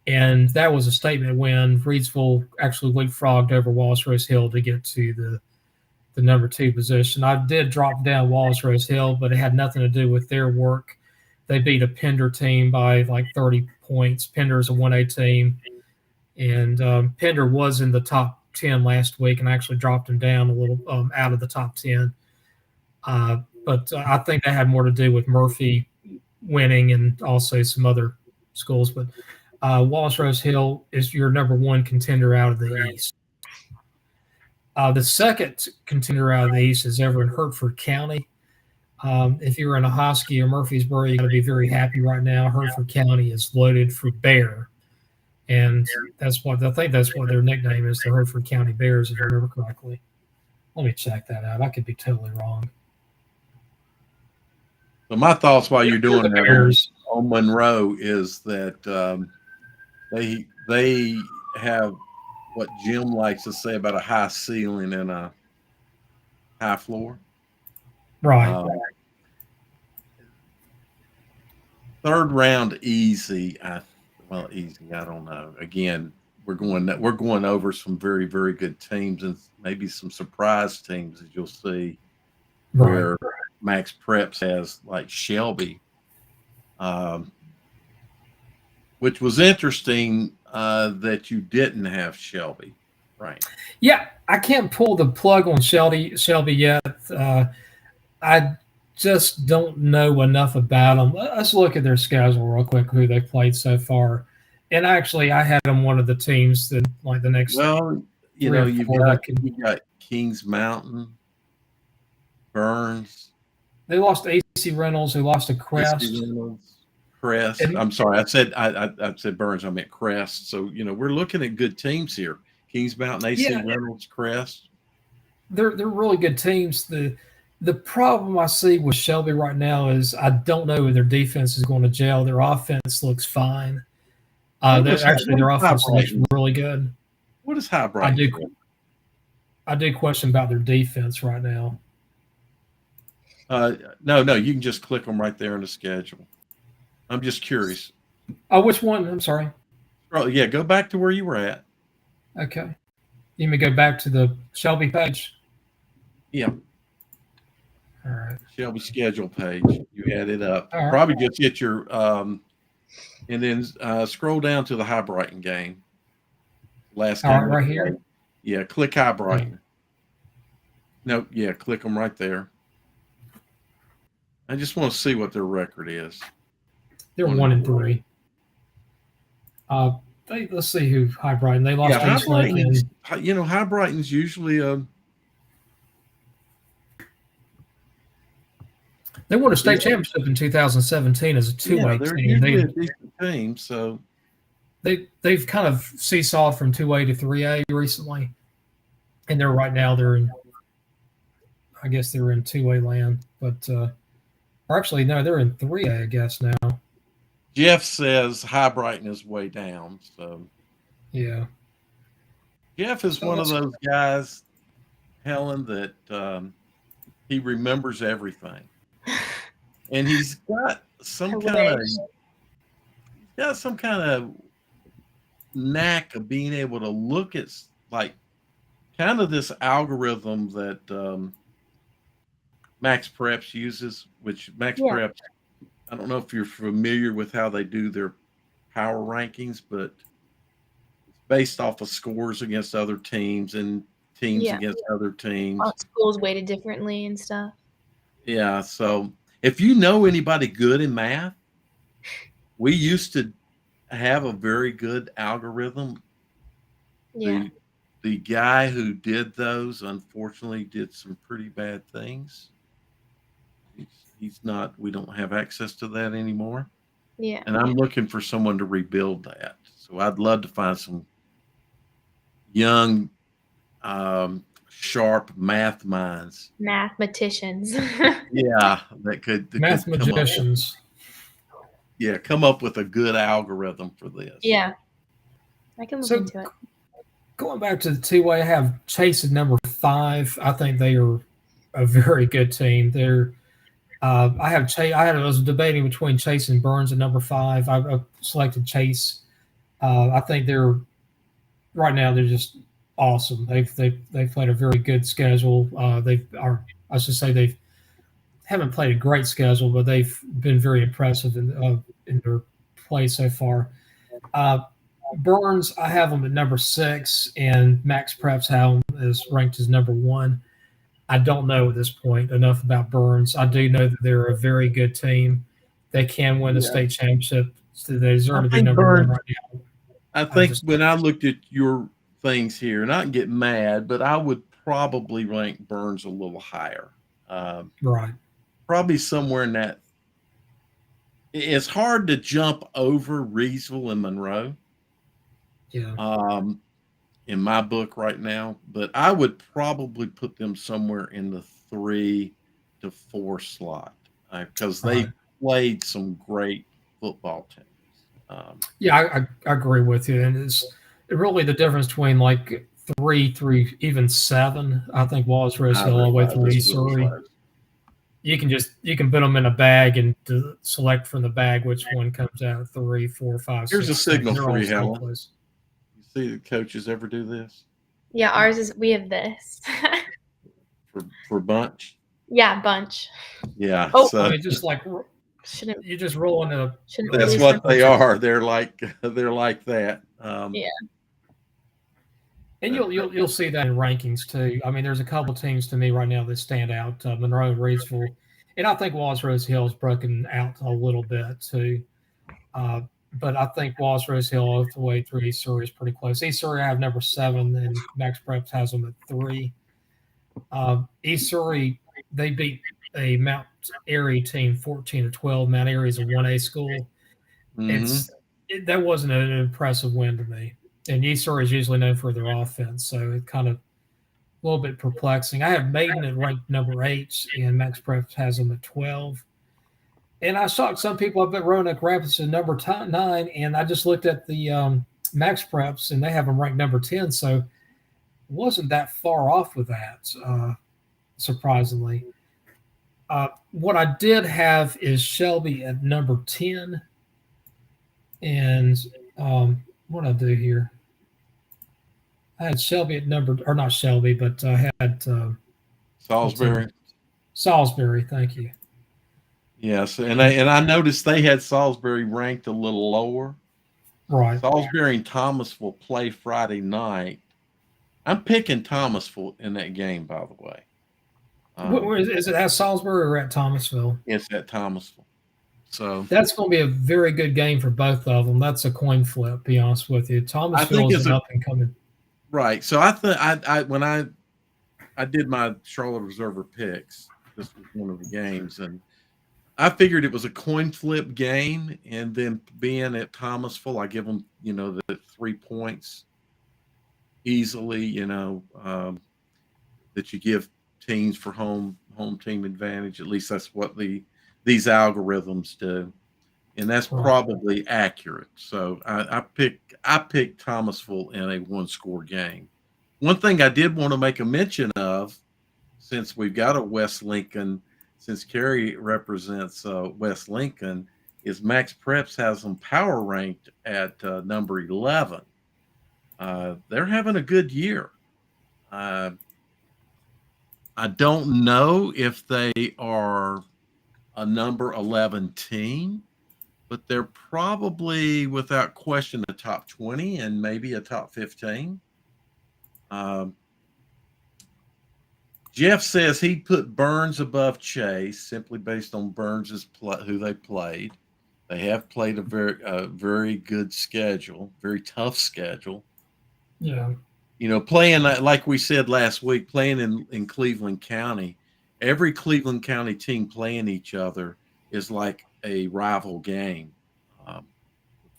and that was a statement win. Reidsville actually leapfrogged over Wallace Rose Hill to get to the number 2 position. I did drop down Wallace Rose Hill, but it had nothing to do with their work. They beat a Pender team by like 30 points. Pender is a 1A team, and Pender was in the top 10 last week, and I actually dropped him down a little out of the top 10. But I think that had more to do with Murphy winning and also some other schools. But Wallace Rose Hill is your number 1 contender out of the East. The second contender out of the East is ever in Hertford County. If you're in a Hosky or Murfreesboro, you got to be very happy right now. Hertford County is loaded for bear, and I think that's what their nickname is, the Hertford County Bears, if I remember correctly. Let me check that out. I could be totally wrong. So my thoughts while you're doing that Bears on Monroe is that they have what Jim likes to say about a high ceiling and a high floor. Right. Third round easy. Easy. I don't know. Again, we're going over some very, very good teams and maybe some surprise teams, as you'll see, where Max Preps has like Shelby, which was interesting that you didn't have Shelby, right? Yeah, I can't pull the plug on Shelby yet. I just don't know enough about them. Let's look at their schedule real quick, who they played so far. And actually, I had them one of the teams that like the next. Well, you've got Kings Mountain, Burns. They lost AC Reynolds. They lost to Crest. I'm sorry, I said Burns. I meant Crest. So we're looking at good teams here. Kings Mountain, AC Reynolds, Crest. They're really good teams. The problem I see with Shelby right now is I don't know if their defense is going to gel. Their offense looks fine. Their offense looks really good. What is High Brighton? I do question about their defense right now. No, you can just click them right there in the schedule. I'm just curious. Oh, which one? I'm sorry. Oh, yeah, go back to where you were at. Okay. You may go back to the Shelby page? Yeah. All right. Shelby schedule page. You had it up. All right. Probably just get your and then scroll down to the High Brighton game. Last game. All right, right here? Yeah, click High Brighton. No, yeah, click them right there. I just want to see what their record is. They're 1-3. Let's see who High Brighton. They lost Yeah, East Lincoln. High Brighton's usually They won a state championship in 2017 as a two-way they're team. usually a decent team. So they've kind of seesawed from 2A to 3A recently, and they're in. I guess they're in 2A land, but or actually no, they're in 3A. I guess now. Jeff says High Brighton is way down. So yeah, Jeff is one of those guys, Helen, that he remembers everything, and he's got some kind of knack of being able to look at like kind of this algorithm that Max Preps uses, which Max Preps, I don't know if you're familiar with how they do their power rankings, but it's based off of scores against other teams and teams against other teams. All schools weighted differently and stuff. Yeah. So if you know anybody good in math, we used to have a very good algorithm. Yeah. The guy who did those, unfortunately, did some pretty bad things. He's not, we don't have access to that anymore. Yeah. And I'm looking for someone to rebuild that. So I'd love to find some young, sharp math minds. Mathematicians. Yeah. That could mathematicians. Come up with a good algorithm for this. Yeah. I can look into it. Going back to the 2A, I have Chase at number 5. I think they are a very good team. They're I have Chase. I was debating between Chase and Burns at number 5. I selected Chase. I think right now they're just awesome. They've played a very good schedule. They haven't played a great schedule, but they've been very impressive in their play so far. Burns, I have them at number 6, and Max Preps have them as ranked as number 1. I don't know at this point enough about Burns. I do know that they're a very good team. They can win the state championship. So they deserve to be number 1 right now. I think when I looked at your things here, and I can get mad, but I would probably rank Burns a little higher. Right. Probably somewhere in that. It's hard to jump over Reesville and Monroe. Yeah. In my book right now, but I would probably put them somewhere in the 3 to 4 slot because they played some great football teams. I agree with you, and it's really the difference between like 3 through even 7. I think Wallace Rose Hill all the way through East Surrey. You can put them in a bag and select from the bag which one comes out. 3, 4, 5. Here's 6, a signal 7. for you, Helen. See the coaches ever do this? Yeah, ours is we have this. for bunch? Yeah, bunch. Yeah. Oh, so, I mean, just like you just roll into. That's what they are. They're like that. Yeah. And you'll see that in rankings too. I mean, there's a couple of teams to me right now that stand out: Monroe and Reedsville, and I think Wallace Rose Hill's broken out a little bit too. But I think Wallace Rose Hill all the way through East Surrey is pretty close. East Surrey I have number 7, and Max Preps has them at 3. East Surrey, they beat a Mount Airy team 14-12. Mount Airy is a 1A school. Mm-hmm. That wasn't an impressive win to me. And East Surrey is usually known for their offense, so it kind of a little bit perplexing. I have Maiden at ranked number 8, and Max Preps has them at 12. And I shocked some people up at Roanoke Rapids at number 9, and I just looked at the Max Preps, and they have them ranked number 10, so wasn't that far off with that, surprisingly. What I did have is Shelby at number 10, and what did I do here? I had Shelby at not Shelby, but I had Salisbury. Salisbury, thank you. Yes, and I noticed they had Salisbury ranked a little lower. Right. Salisbury and Thomasville play Friday night. I'm picking Thomasville in that game, by the way. Is it at Salisbury or at Thomasville? It's at Thomasville. So That's going to be a very good game for both of them. That's a coin flip, be honest with you. I think Thomasville is it's an up and coming. right. So I think when I did my Charlotte Observer picks, this was one of the games, and I figured it was a coin flip game, and then being at Thomasville, I give them, the 3 points easily, that you give teams for home team advantage. At least that's what these algorithms do, and that's Right. probably accurate. So I picked Thomasville in a 1-score game. One thing I did want to make a mention of, since we've got a West Lincoln, since Carrie represents West Lincoln, is Max Preps has them power ranked at number 11. They're having a good year. I don't know if they are a number 11 team, but they're probably, without question, a top 20 and maybe a top 15. Jeff says he put Burns above Chase simply based on Burns's who they played. They have played a very good schedule, very tough schedule. Yeah. Playing, like we said last week, playing in Cleveland County, every Cleveland County team playing each other is like a rival game.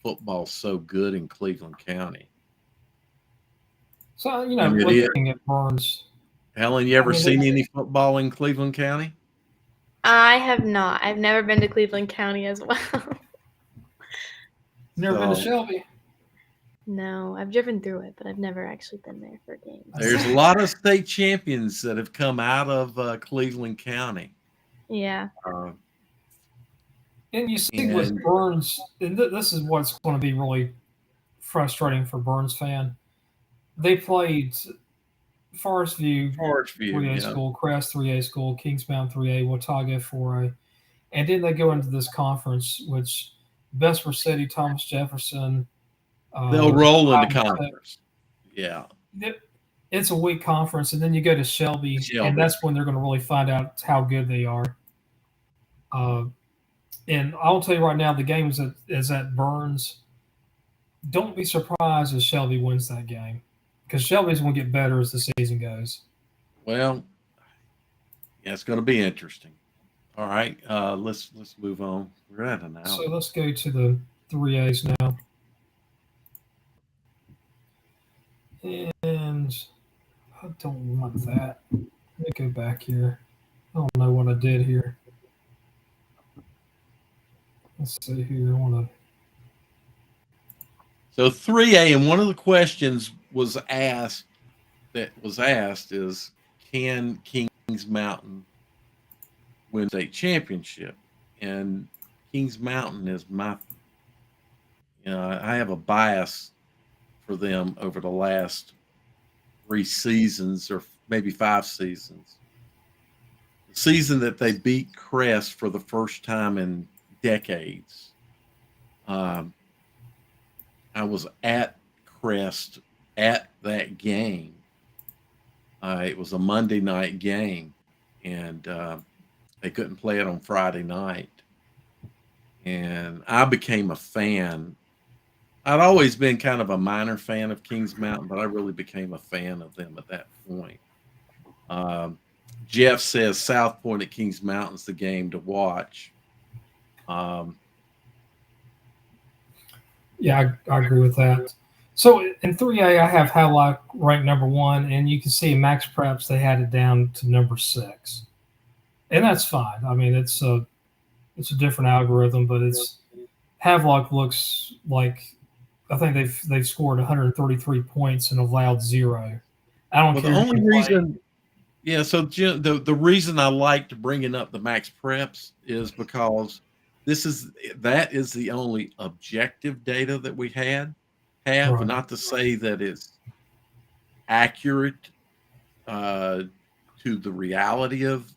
Football's so good in Cleveland County. So, looking at Burns. Helen, you ever seen any football in Cleveland County? I have not. I've never been to Cleveland County as well. Never been to Shelby? No, I've driven through it, but I've never actually been there for games. There's a lot of state champions that have come out of Cleveland County. Yeah. And you see with Burns, and this is what's going to be really frustrating for Burns fan. They played Forest View 3A school, Crest 3A school, Kingsbound 3A, Watauga 4A, and then they go into this conference, which Bessemer City, Thomas Jefferson. They'll roll in the conference. Yeah. It's a weak conference, and then you go to Shelby, and that's when they're going to really find out how good they are. And I'll tell you right now, the game is at Burns. Don't be surprised if Shelby wins that game, because Shelby's going to get better as the season goes. Well, yeah, it's going to be interesting. All right, let's move on. We're at an hour. So let's go to the 3As now. And I don't want that. Let me go back here. I don't know what I did here. Let's see here. So 3A, and one of the questions was asked is, can Kings Mountain win state championship? And Kings Mountain is I have a bias for them over the last 3 seasons, or maybe 5 seasons. The season that they beat Crest for the first time in decades. I was at Crest at that game. It was a Monday night game, and they couldn't play it on Friday night. And I became a fan. I'd always been kind of a minor fan of Kings Mountain, but I really became a fan of them at that point. Jeff says South Point at Kings Mountain's the game to watch. Yeah, I agree with that. So in 3A, I have Havelock ranked number 1, and you can see in Max Preps they had it down to number 6, and that's fine. I mean, it's a different algorithm, but Havelock looks like, I think they've scored 133 points and allowed 0. I don't care. The only reason, yeah. So the reason I liked bringing up the Max Preps is because that is the only objective data that we have. Right. Not to say that it's accurate to the reality of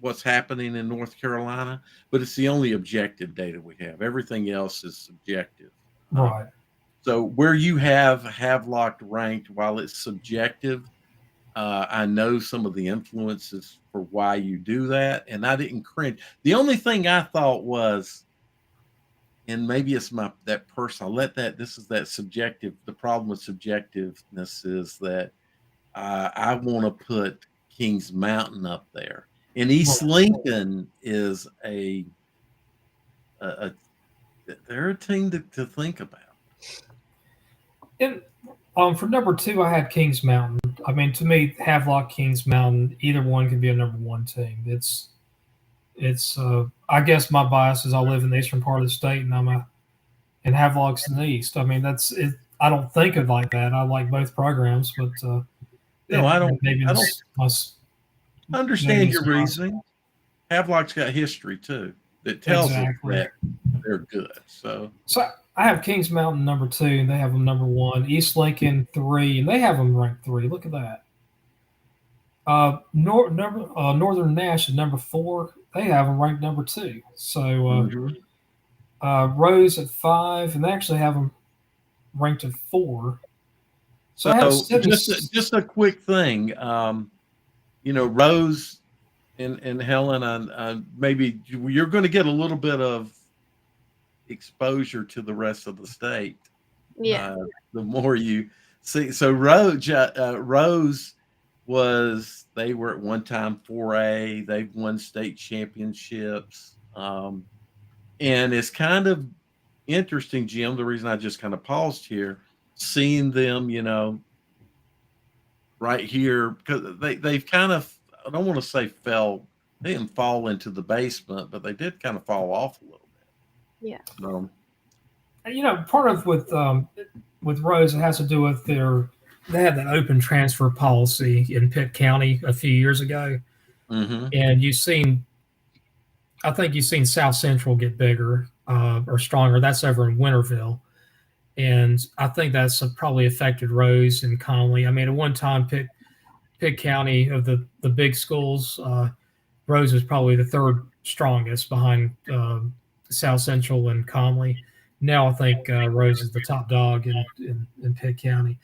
what's happening in North Carolina, but it's the only objective data we have. Everything else is subjective. Right. So where you have Havelock ranked, while it's subjective, I know some of the influences for why you do that, and I didn't cringe. The only thing I thought was, and maybe it's that person. I'll let that. This is that subjective. The problem with subjectiveness is that I want to put Kings Mountain up there, and East Lincoln is a they're a team to think about. And for number two, I had Kings Mountain. I mean, to me, Havelock, Kings Mountain, either one could be a number one team. It's I guess my bias is I live in the eastern part of the state, and Havelock's in the east. I mean, that's it. I don't think of like that. I like both programs, but No, I don't. Maybe I don't understand your reasoning. Havelock's got history too that tells us that they're good. So I have Kings Mountain number two, and they have them number one. East Lincoln 3, and they have them ranked 3. Look at that. Northern Nash is number 4. They have them ranked number 2. So Rose at 5, and they actually have them ranked at 4. So just a quick thing. Rose and Helen, maybe you're going to get a little bit of exposure to the rest of the state. Yeah. The more you see. So Rose they were at one time 4A. They've won state championships. And it's kind of interesting, Jim, the reason I just kind of paused here, seeing them, right here, because they've kind of, I don't want to say they didn't fall into the basement, but they did kind of fall off a little bit. Yeah. Part of with Rose, it has to do with they had that open transfer policy in Pitt County a few years ago. Mm-hmm. And I think you've seen South Central get bigger or stronger. That's over in Winterville. And I think that's probably affected Rose and Conley. I mean, at one time, Pitt County of the big schools, Rose was probably the third strongest behind South Central and Conley. Now I think Rose is the top dog in Pitt County.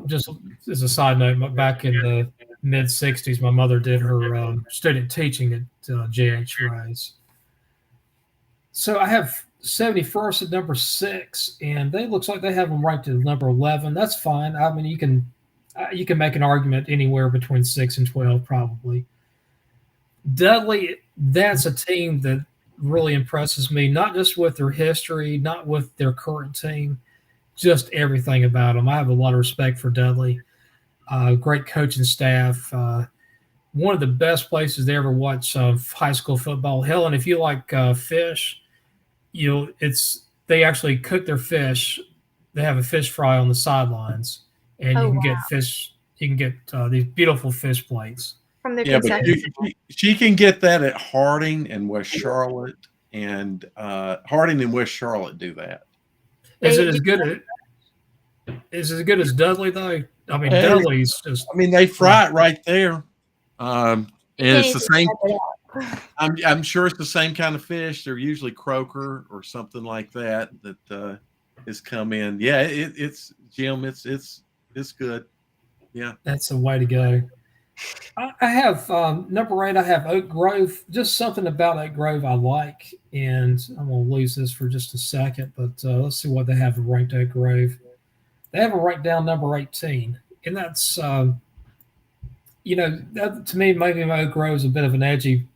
Just as a side note, back in the mid 60s, my mother did her student teaching at JH Rose. So I have 71st at number 6, and they looks like they have them ranked at number 11. That's fine. I mean, you can make an argument anywhere between 6 and 12, probably. Dudley, that's a team that really impresses me, not just with their history, not with their current team, just everything about them. I have a lot of respect for Dudley. Great coaching staff. One of the best places to ever watch high school football. Helen, if you like fish, they actually cook their fish. They have a fish fry on the sidelines, and you can get fish. You can get these beautiful fish plates from their concession. But she can get that at Harding and West Charlotte, and Harding and West Charlotte do that. Is it as good as Dudley though? I mean, Dudley's just. I mean, they fry it right there, and it's the same. I'm sure it's the same kind of fish. They're usually croaker or something like that has come in. Yeah, it's Jim. It's good. Yeah, that's the way to go. I have number 8. I have Oak Grove. Just something about Oak Grove I like, and I'm going to lose this for just a second. But let's see what they have ranked Oak Grove. They have it ranked down number 18, and that's that, to me, maybe Oak Grove is a bit of an edgy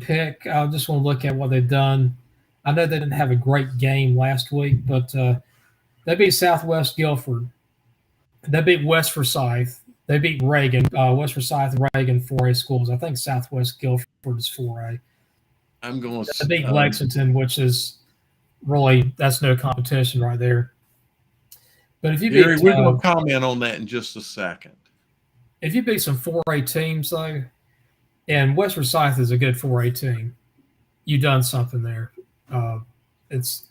pick. I just want to look at what they've done. I know they didn't have a great game last week, but they beat Southwest Guilford. They beat West Forsyth. They beat Reagan, West Forsyth, Reagan 4A schools. I think Southwest Guilford is 4A. I'm going to beat Lexington, which is really, that's no competition right there. But if you beat, we're going to comment on that in just a second. If you beat some 4A teams, though, and West Forsyth is a good 4A team, you've done something there. To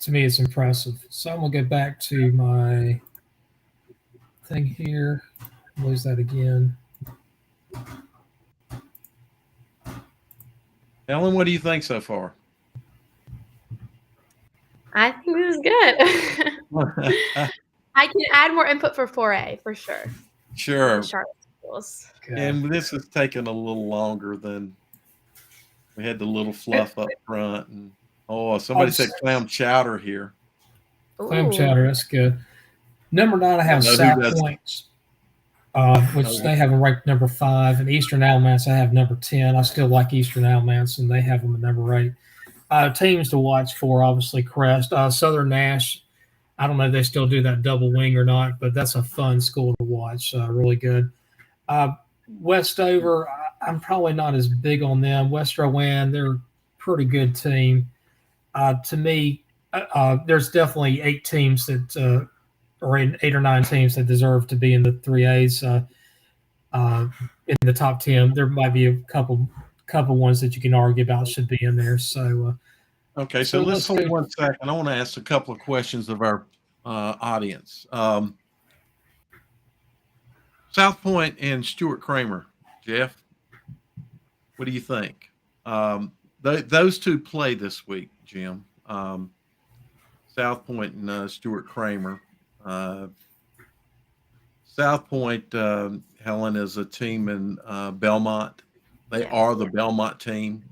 me, it's impressive. So I'm going to get back to my thing here. Lose that again. Ellen, what do you think so far? I think this is good. I can add more input for 4A for sure. Sure. Charlotte schools. Okay. And this has taken a little longer than we had the little fluff up front. And somebody said clam chowder here. Clam Ooh. chowder, that's good. Number 9, I have know who South does- Point, which they have them ranked number 5, and Eastern Alamance I have number 10. I still like Eastern Alamance, and they have them at number 8. Teams to watch for, obviously, Crest. Southern Nash, I don't know if they still do that double wing or not, but that's a fun school to watch. Really good. Westover, I'm probably not as big on them. West Rowan, they're a pretty good team. To me, there's definitely 8 teams that, or 8 or 9 teams that deserve to be in the 3As in the top 10. There might be a couple ones that you can argue about should be in there. So, okay, so let's hold 1 second. I want to ask a couple of questions of our audience. South Point and Stuart Kramer, Jeff, what do you think? Those two play this week, Jim. South Point and Stuart Kramer. South Point, Helen, is a team in Belmont. They are the Belmont team.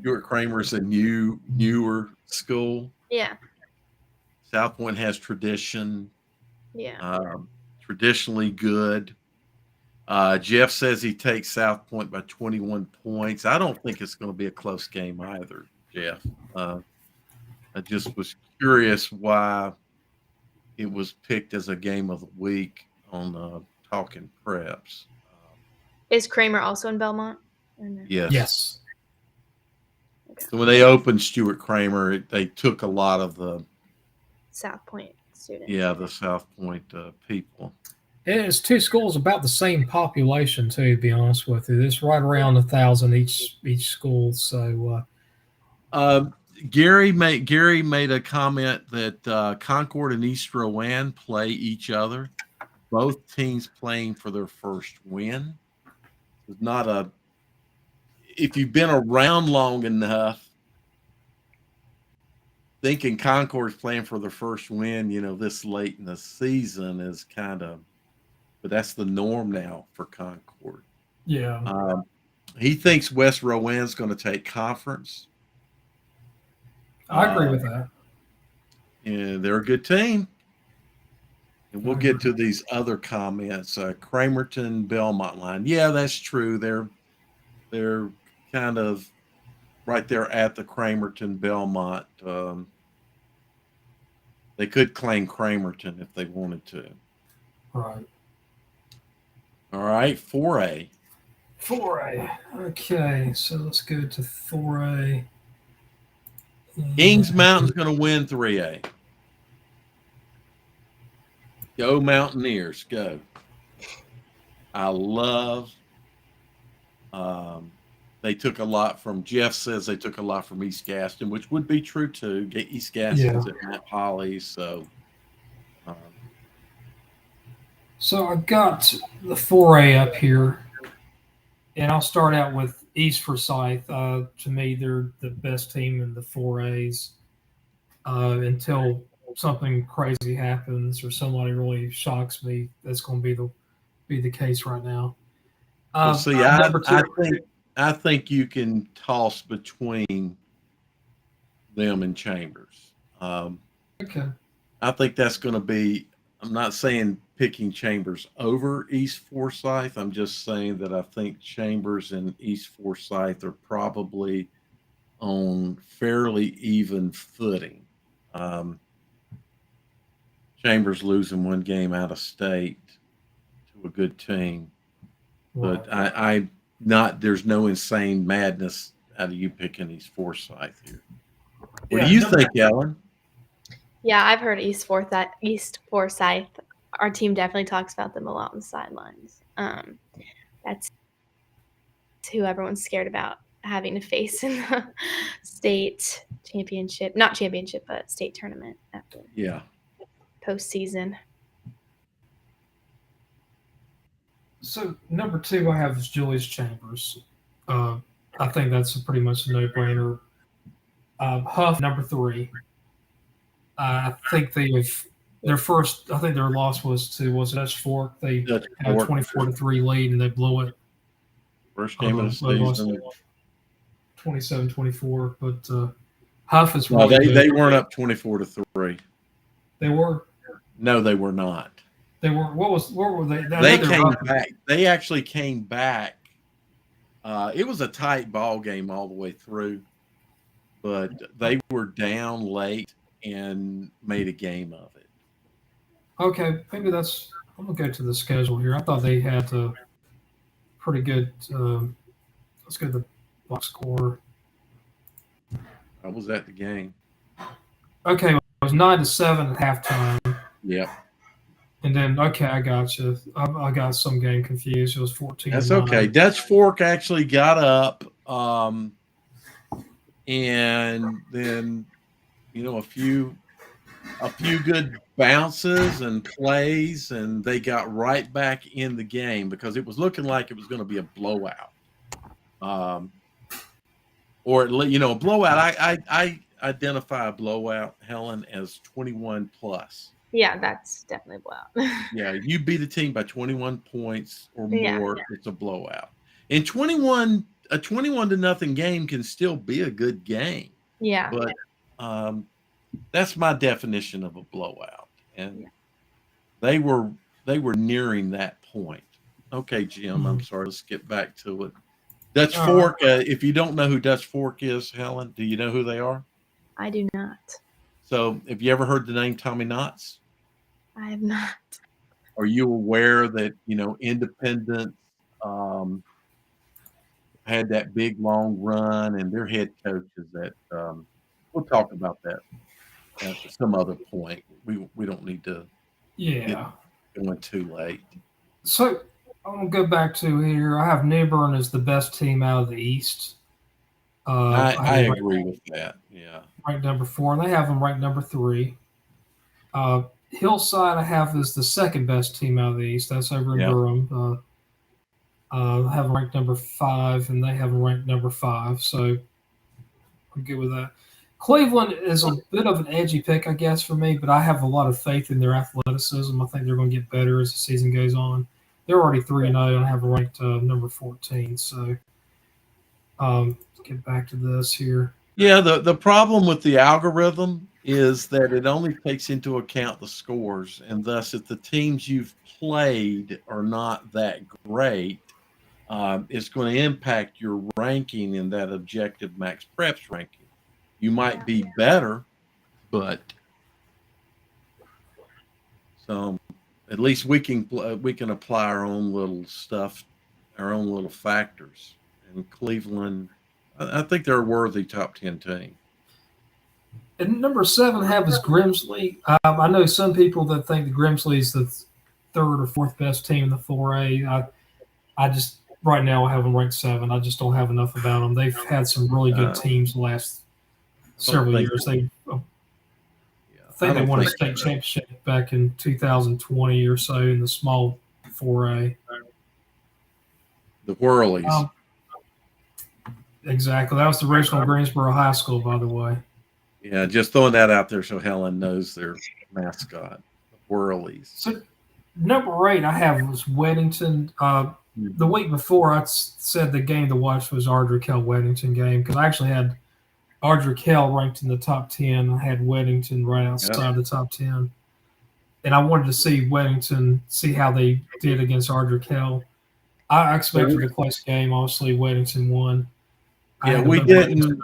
Stuart Kramer is a newer school. Yeah. South Point has tradition. Yeah. Traditionally good. Jeff says he takes South Point by 21 points. I don't think it's going to be a close game either, Jeff. I just was curious why it was picked as a game of the week on Talking Preps. Is Kramer also in Belmont? Yes. Yes. Okay. So when they opened Stuart Kramer, they took a lot of the South Point students. Yeah, the South Point people. And it's 2 schools about the same population too. To be honest with you, it's right around 1,000 each school. So, Gary made a comment that Concord and East Rowan play each other. Both teams playing for their first win. It's not a. If you've been around long enough, thinking Concord's playing for their first win, this late in the season is kind of, but that's the norm now for Concord. yeah. He thinks West Rowan's going to take conference. I agree with that. And they're a good team. And we'll get to these other comments. Cramerton Belmont line. Yeah, that's true. They're kind of right there at the Cramerton Belmont. They could claim Cramerton if they wanted to. Right. All right, 4A. 4A. Okay, so let's go to 4A. Kings Mountain's going to win 3A. Go Mountaineers, go. I love they took a lot from, Jeff says they took a lot from East Gaston, which would be true too. East Gaston's at Mount Holly, so. So I've got the 4A up here, and I'll start out with East Forsyth. To me, they're the best team in the 4As until something crazy happens or somebody really shocks me. That's going to be the case right now. Well, see, I think you can toss between them and Chambers. Okay. I think that's going to be. I'm not saying picking Chambers over East Forsyth. I'm just saying that I think Chambers and East Forsyth are probably on fairly even footing. Chambers losing 1 game out of state to a good team, but I not. There's no insane madness out of you picking East Forsyth here. What do you think, Ellen? Yeah, I've heard East Forsyth. Our team definitely talks about them a lot on the sidelines. That's who everyone's scared about having to face in the state championship, not championship, but state tournament after postseason. So number 2 I have is Julius Chambers. I think that's pretty much a no-brainer. Huff, number 3. I think they've their first, I think their loss was Dutch Fork. They Dutch had a Fork. 24-3 lead and they blew it. First game of the season. 27-24. But Huff is No, really good. they weren't up 24-3. They were. No, they were not. They were. What were they? They came back. They actually came back. It was a tight ball game all the way through, but they were down late and made a game of it. Okay, maybe that's. I'm gonna go to the schedule here. I thought they had a pretty good. Let's go to the box score. I was at the game. Okay, it was 9-7 at halftime. Yep. And then, okay, I got you. I got some game confused. It was 14. That's okay. Dutch Fork actually got up, and then a few good bounces and plays, and they got right back in the game because it was looking like it was going to be a blowout, or a blowout. I identify a blowout, Helen, as 21 plus. Yeah, that's definitely a blowout. Yeah, you beat a team by 21 points or more, it's a blowout. And a 21-0 game can still be a good game. Yeah. But that's my definition of a blowout. And they were nearing that point. Okay, Jim, I'm sorry. Let's get back to it. Dutch Fork, if you don't know who Dutch Fork is, Helen, do you know who they are? I do not. So have you ever heard the name Tommy Knotts? I have not. Are you aware that, Independence had that big, long run, and their head coach is at we'll talk about that at some other point. We don't need to get going too late. So I'm going to go back to here. I have New Bern as the best team out of the East. I agree with that, yeah. Ranked number 4, and they have them ranked number 3. Hillside I have as the second best team out of the East. That's over in Durham. I have them ranked number 5, and they have them ranked number 5. So I'm good with that. Cleveland is a bit of an edgy pick, I guess, for me, but I have a lot of faith in their athleticism. I think they're going to get better as the season goes on. They're already 3-0, and I have them ranked number 14. So let's get back to this here. Yeah, the problem with the algorithm is that it only takes into account the scores, and thus if the teams you've played are not that great, it's going to impact your ranking in that objective max preps ranking. You might be better, but so at least we can apply our own little stuff, our own little factors. And Cleveland, I think they're a worthy top 10 team. And number 7 I have is Grimsley. I know some people that think the Grimsley is the 3rd or 4th best team in the 4A. I just right now I have them ranked 7. I just don't have enough about them. They've had some really good teams the last several years. I think they won a state championship back in 2020 or so in the small 4A. The Whirlies. Exactly. That was the original Greensboro High School, by the way. Yeah, just throwing that out there so Helen knows their mascot, the Whirlies. So number 8 I have was Weddington. The week before I said the game to watch was Ardrey-Kell-Weddington game because I actually had Ardrey-Kell ranked in the top 10. I had Weddington right outside the top 10. And I wanted to see Weddington, see how they did against Ardrey-Kell. I expected a close game. Obviously, Weddington won. Yeah, we didn't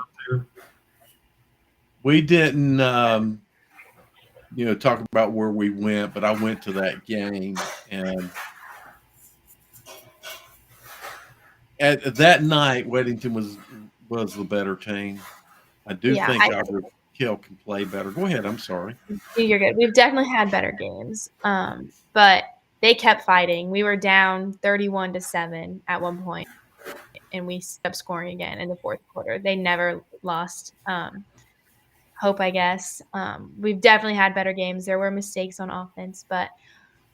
talk about where we went, but I went to that game, and at that night, Weddington was the better team. I do think Ardrey-Kell can play better. Go ahead. I'm sorry. You're good. We've definitely had better games, but they kept fighting. We were down 31-7 at one point, and we kept scoring again in the 4th quarter. They never lost hope, I guess. We've definitely had better games. There were mistakes on offense, but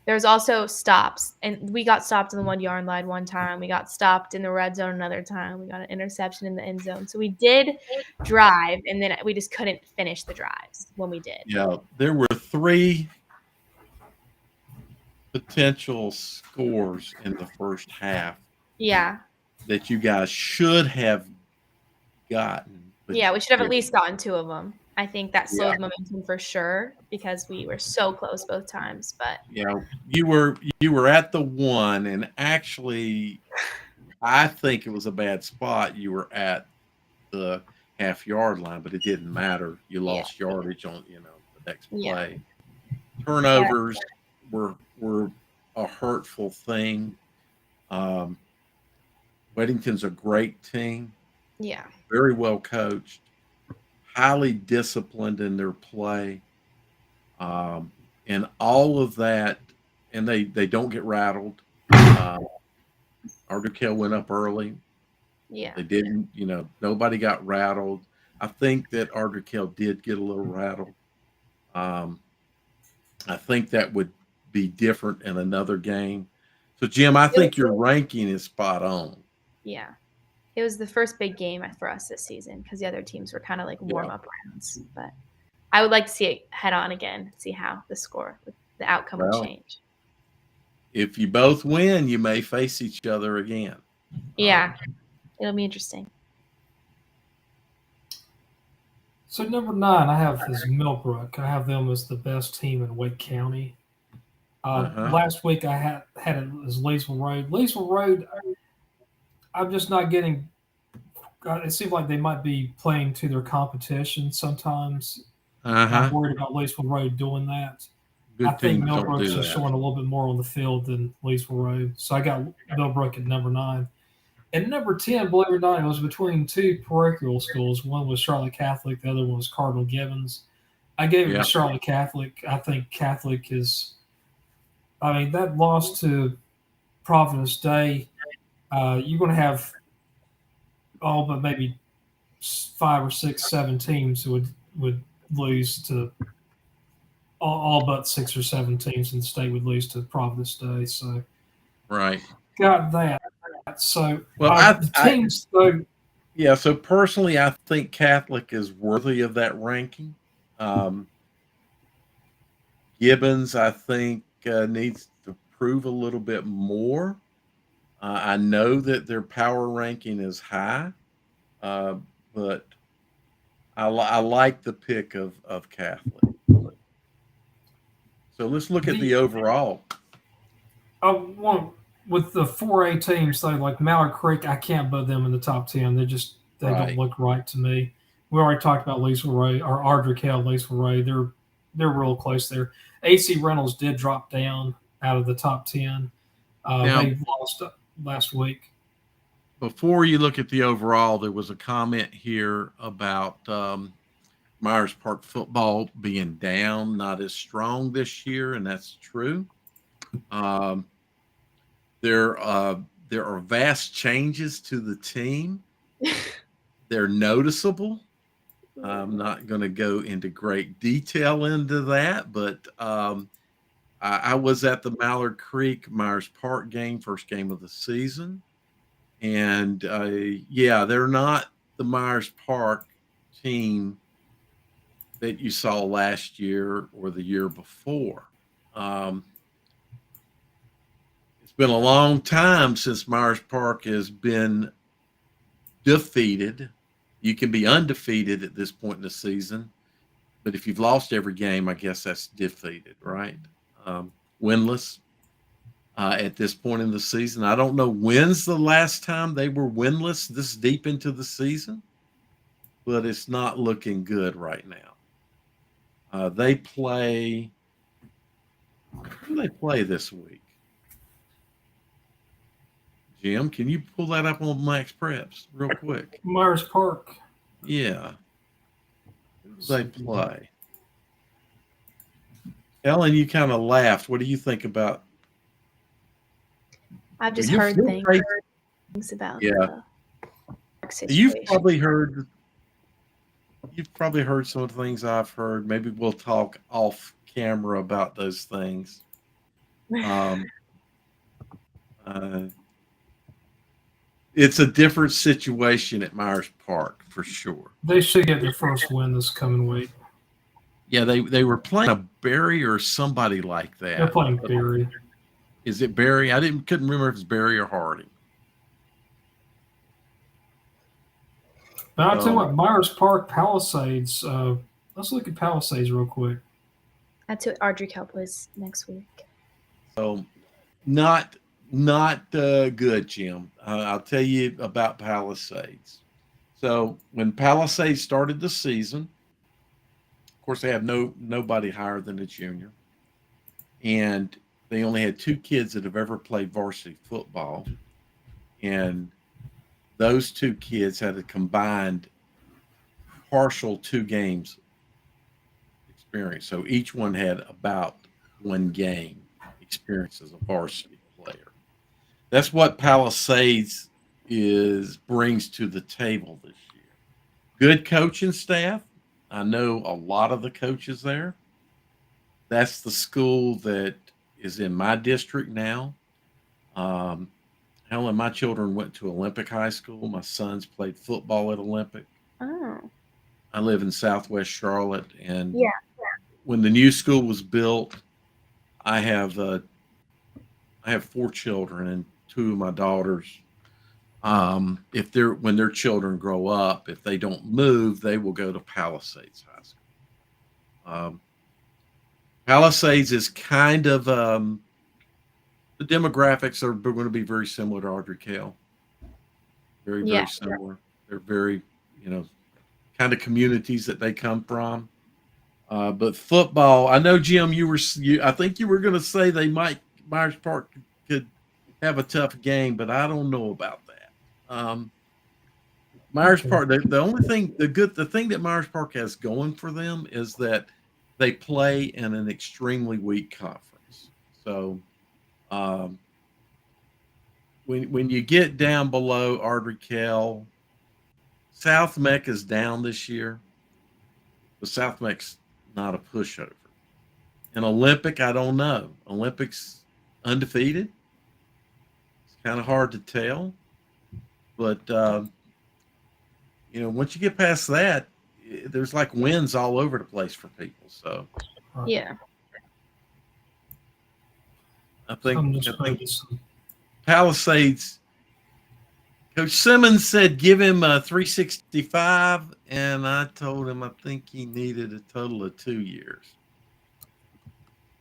there's also stops. And we got stopped in the 1-yard line one time. We got stopped in the red zone another time. We got an interception in the end zone. So we did drive, and then we just couldn't finish the drives when we did. Yeah, there were 3 potential scores in the first half Yeah. that you guys should have gotten, but Yeah, you we should have at didn't. least gotten 2 of them. I think that Yeah, slowed momentum for sure because we were so close both times, but yeah. You were at the one, and actually, I think it was a bad spot. You were at the half-yard line, but it didn't matter. You yeah. lost yardage on, the next Yeah. play. Yeah. Turnovers were a hurtful thing. Um, Weddington's a great team, Yeah. very well coached, highly disciplined in their play, um, and all of that. And they don't get rattled. Arderkel went up early. Yeah. They didn't, nobody got rattled. I think that Arderkel did get a little rattled. Um, I think that would be different in another game. So, Jim, I It was think your ranking is spot on. Yeah. It was the first big game for us this season because the other teams were kinda like Yeah. warm-up rounds, but I would like to see it head on again, see how the outcome would Well, change. if you both win, you may face each other again. Yeah. It'll be interesting. So number 9, I have is Millbrook. I have them as the best team in Wake County. Uh-huh. Last week I had it as Leesville Road. Leesville Road, I'm just not getting. It seems like they might be playing to their competition sometimes. And I'm Uh-huh. worried about Leesville Road doing that. I Good think teams don't Millbrook's do just that. showing a little bit more on the field than Leesville Road. So I got Millbrook at number 9. And number 10, believe it or not, it was between 2 parochial schools. One was Charlotte Catholic, the other one was Cardinal Gibbons. I gave it Yeah. to Charlotte Catholic. I think Catholic is, that loss to Providence Day, you're going to have all but maybe 5 or 6, 7 teams who would lose to all but 6 or 7 teams in the state would lose to Providence Day. So Right. got that. So Well, the teams though. yeah, so personally, I think Catholic is worthy of that ranking. Gibbons, I think, needs to prove a little bit more. I know that their power ranking is high, but I like the pick of Catholic. So let's look at the overall. I want with the 4A teams though, like Mallard Creek, I can't put them in the top 10. They don't Right. look right to me. We already talked about Leesville Ray or Ardrey Hill, Leesville Ray. They're real close there. AC Reynolds did drop down out of the top 10. Now, They lost last week. before you look at the overall, there was a comment here about Myers Park football being down, not as strong this year, and that's true. There are vast changes to the team. They're noticeable. I'm not going to go into great detail into that, but I was at the Mallard Creek Myers Park game, first game of the season, and yeah, they're not the Myers Park team that you saw last year or the year before. It's been a long time since Myers Park has been defeated. You can be undefeated at this point in the season, but if you've lost every game, I guess that's defeated, right? Winless at this point in the season. I don't know when's the last time they were winless this deep into the season, but it's not looking good right now. They play. Who do they play this week? Jim, can you pull that up on Max Preps real quick? Myers Park. Yeah. Who do they play? Ellen, you kind of laughed. What do you think about? I've just You're heard still things about Yeah. the park You've situation. probably heard some of the things I've heard. Maybe we'll talk off camera about those things. It's a different situation at Myers Park for sure. They should get their first win this coming week. Yeah, they were playing a Berry or somebody like that. They're playing Berry. Is it Barry? Couldn't remember if it's Barry or Harding. But I'll tell you what, Myers Park Palisades. Let's look at Palisades real quick. That's who Audrey Kell plays next week. So, not good, Jim. I'll tell you about Palisades. So when Palisades started the season, of course they have nobody higher than a junior, and they only had 2 kids that have ever played varsity football, and those 2 kids had a combined partial 2 games experience. So each one had about 1 game experience as a varsity player. That's what Palisades brings to the table this year. Good coaching staff. I know a lot of the coaches there. That's the school that is in my district now. Helen, my children went to Olympic High School. My sons played football at Olympic. Oh. I live in Southwest Charlotte, and Yeah. when the new school was built, I have 4 children, and 2 of my daughters. When their children grow up, if they don't move, they will go to Palisades High School. Palisades is kind of the demographics are going to be very similar to Audrey Kell. Very similar. They're very, kind of communities that they come from. But football, I know, Jim, I think you were going to say Myers Park could have a tough game, but I don't know about that. Myers Park, the only thing, the thing that Myers Park has going for them is that they play in an extremely weak conference. So, when you get down below Audrey Kell, South Mech is down this year, but South Mech's not a pushover. And Olympic, I don't know. Olympic's undefeated. It's kind of hard to tell, but once you get past that, there's like wins all over the place for people. So yeah, I think Palisades. Coach Simmons said give him a 365, and I told him I think he needed a total of 2 years.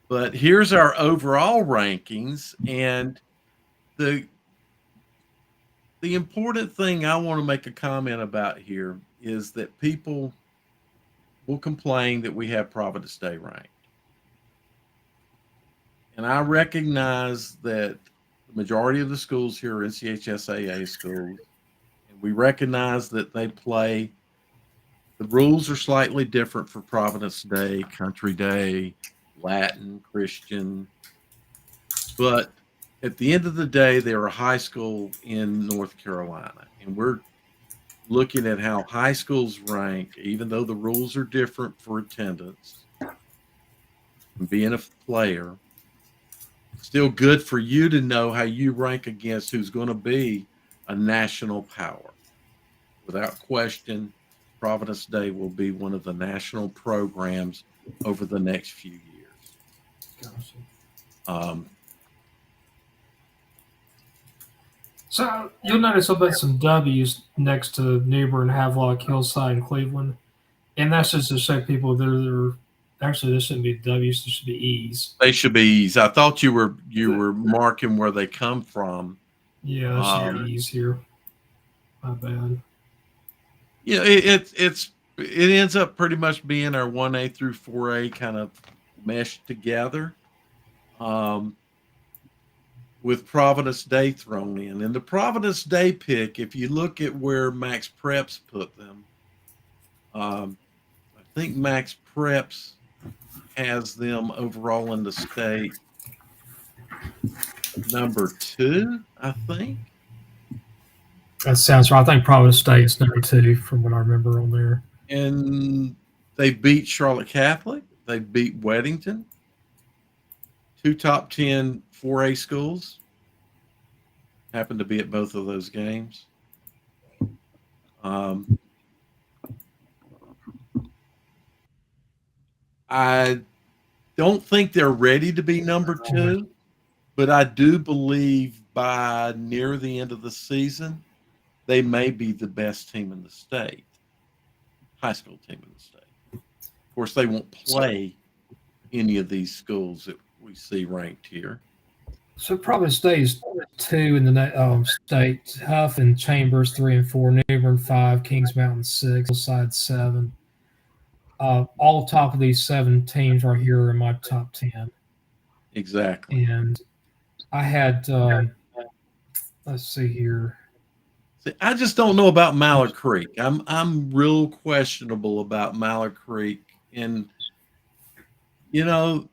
But here's our overall rankings, and the important thing I want to make a comment about here is that people will complain that we have Providence Day ranked. And I recognize that the majority of the schools here are NCHSAA schools, and we recognize that the rules are slightly different for Providence Day, Country Day, Latin, Christian, but at the end of the day, they're a high school in North Carolina, and we're looking at how high schools rank, even though the rules are different for attendance and being a player. It's still good for you to know how you rank against who's going to be a national power. Without question, Providence Day will be one of the national programs over the next few years. Gotcha. So you'll notice I'll bet some W's next to Newbern, Havelock, Hillside, and Cleveland, and that's just to show people they're actually there shouldn't be W's, there should be E's. They should be E's. I thought you were marking where they come from. Yeah, there should be E's here. My bad. Yeah, it ends up pretty much being our 1A through 4A kind of meshed together. With Providence Day thrown in. And the Providence Day pick, if you look at where Max Preps put them, I think Max Preps has them overall in the state number 2, I think. That sounds right. I think Providence State's number 2 from what I remember on there. And they beat Charlotte Catholic. They beat Weddington. 2 top 10 4A schools. Happened to be at both of those games. I don't think they're ready to be number 2. But I do believe by near the end of the season, they may be the best team in the state, high school team in the state. Of course, they won't play any of these schools that we see ranked here. So probably stays two in the state. Huff and Chambers 3 and 4, New Bern 5, Kings Mountain 6, Hillside 7. All top of these 7 teams right here are in my top 10. Exactly. And I had, let's see here. See, I just don't know about Mallard Creek. I'm real questionable about Mallard Creek, and you know,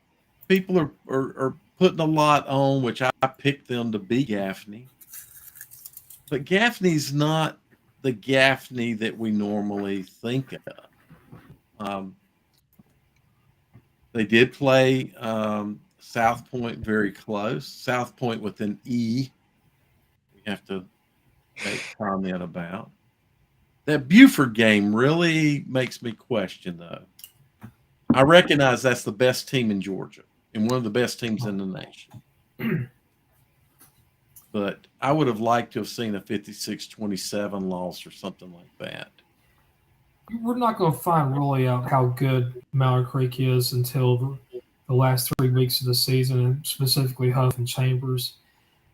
people are putting a lot on, which I picked them to be Gaffney, but Gaffney's not the Gaffney that we normally think of. Um, they did play South Point very close. South Point with an E. We have to make comment about. That Buford game really makes me question, though. I recognize that's the best team in Georgia and one of the best teams in the nation. But I would have liked to have seen a 56-27 loss or something like that. We're not going to find really out how good Mallard Creek is until the last 3 weeks of the season, and specifically Huff and Chambers.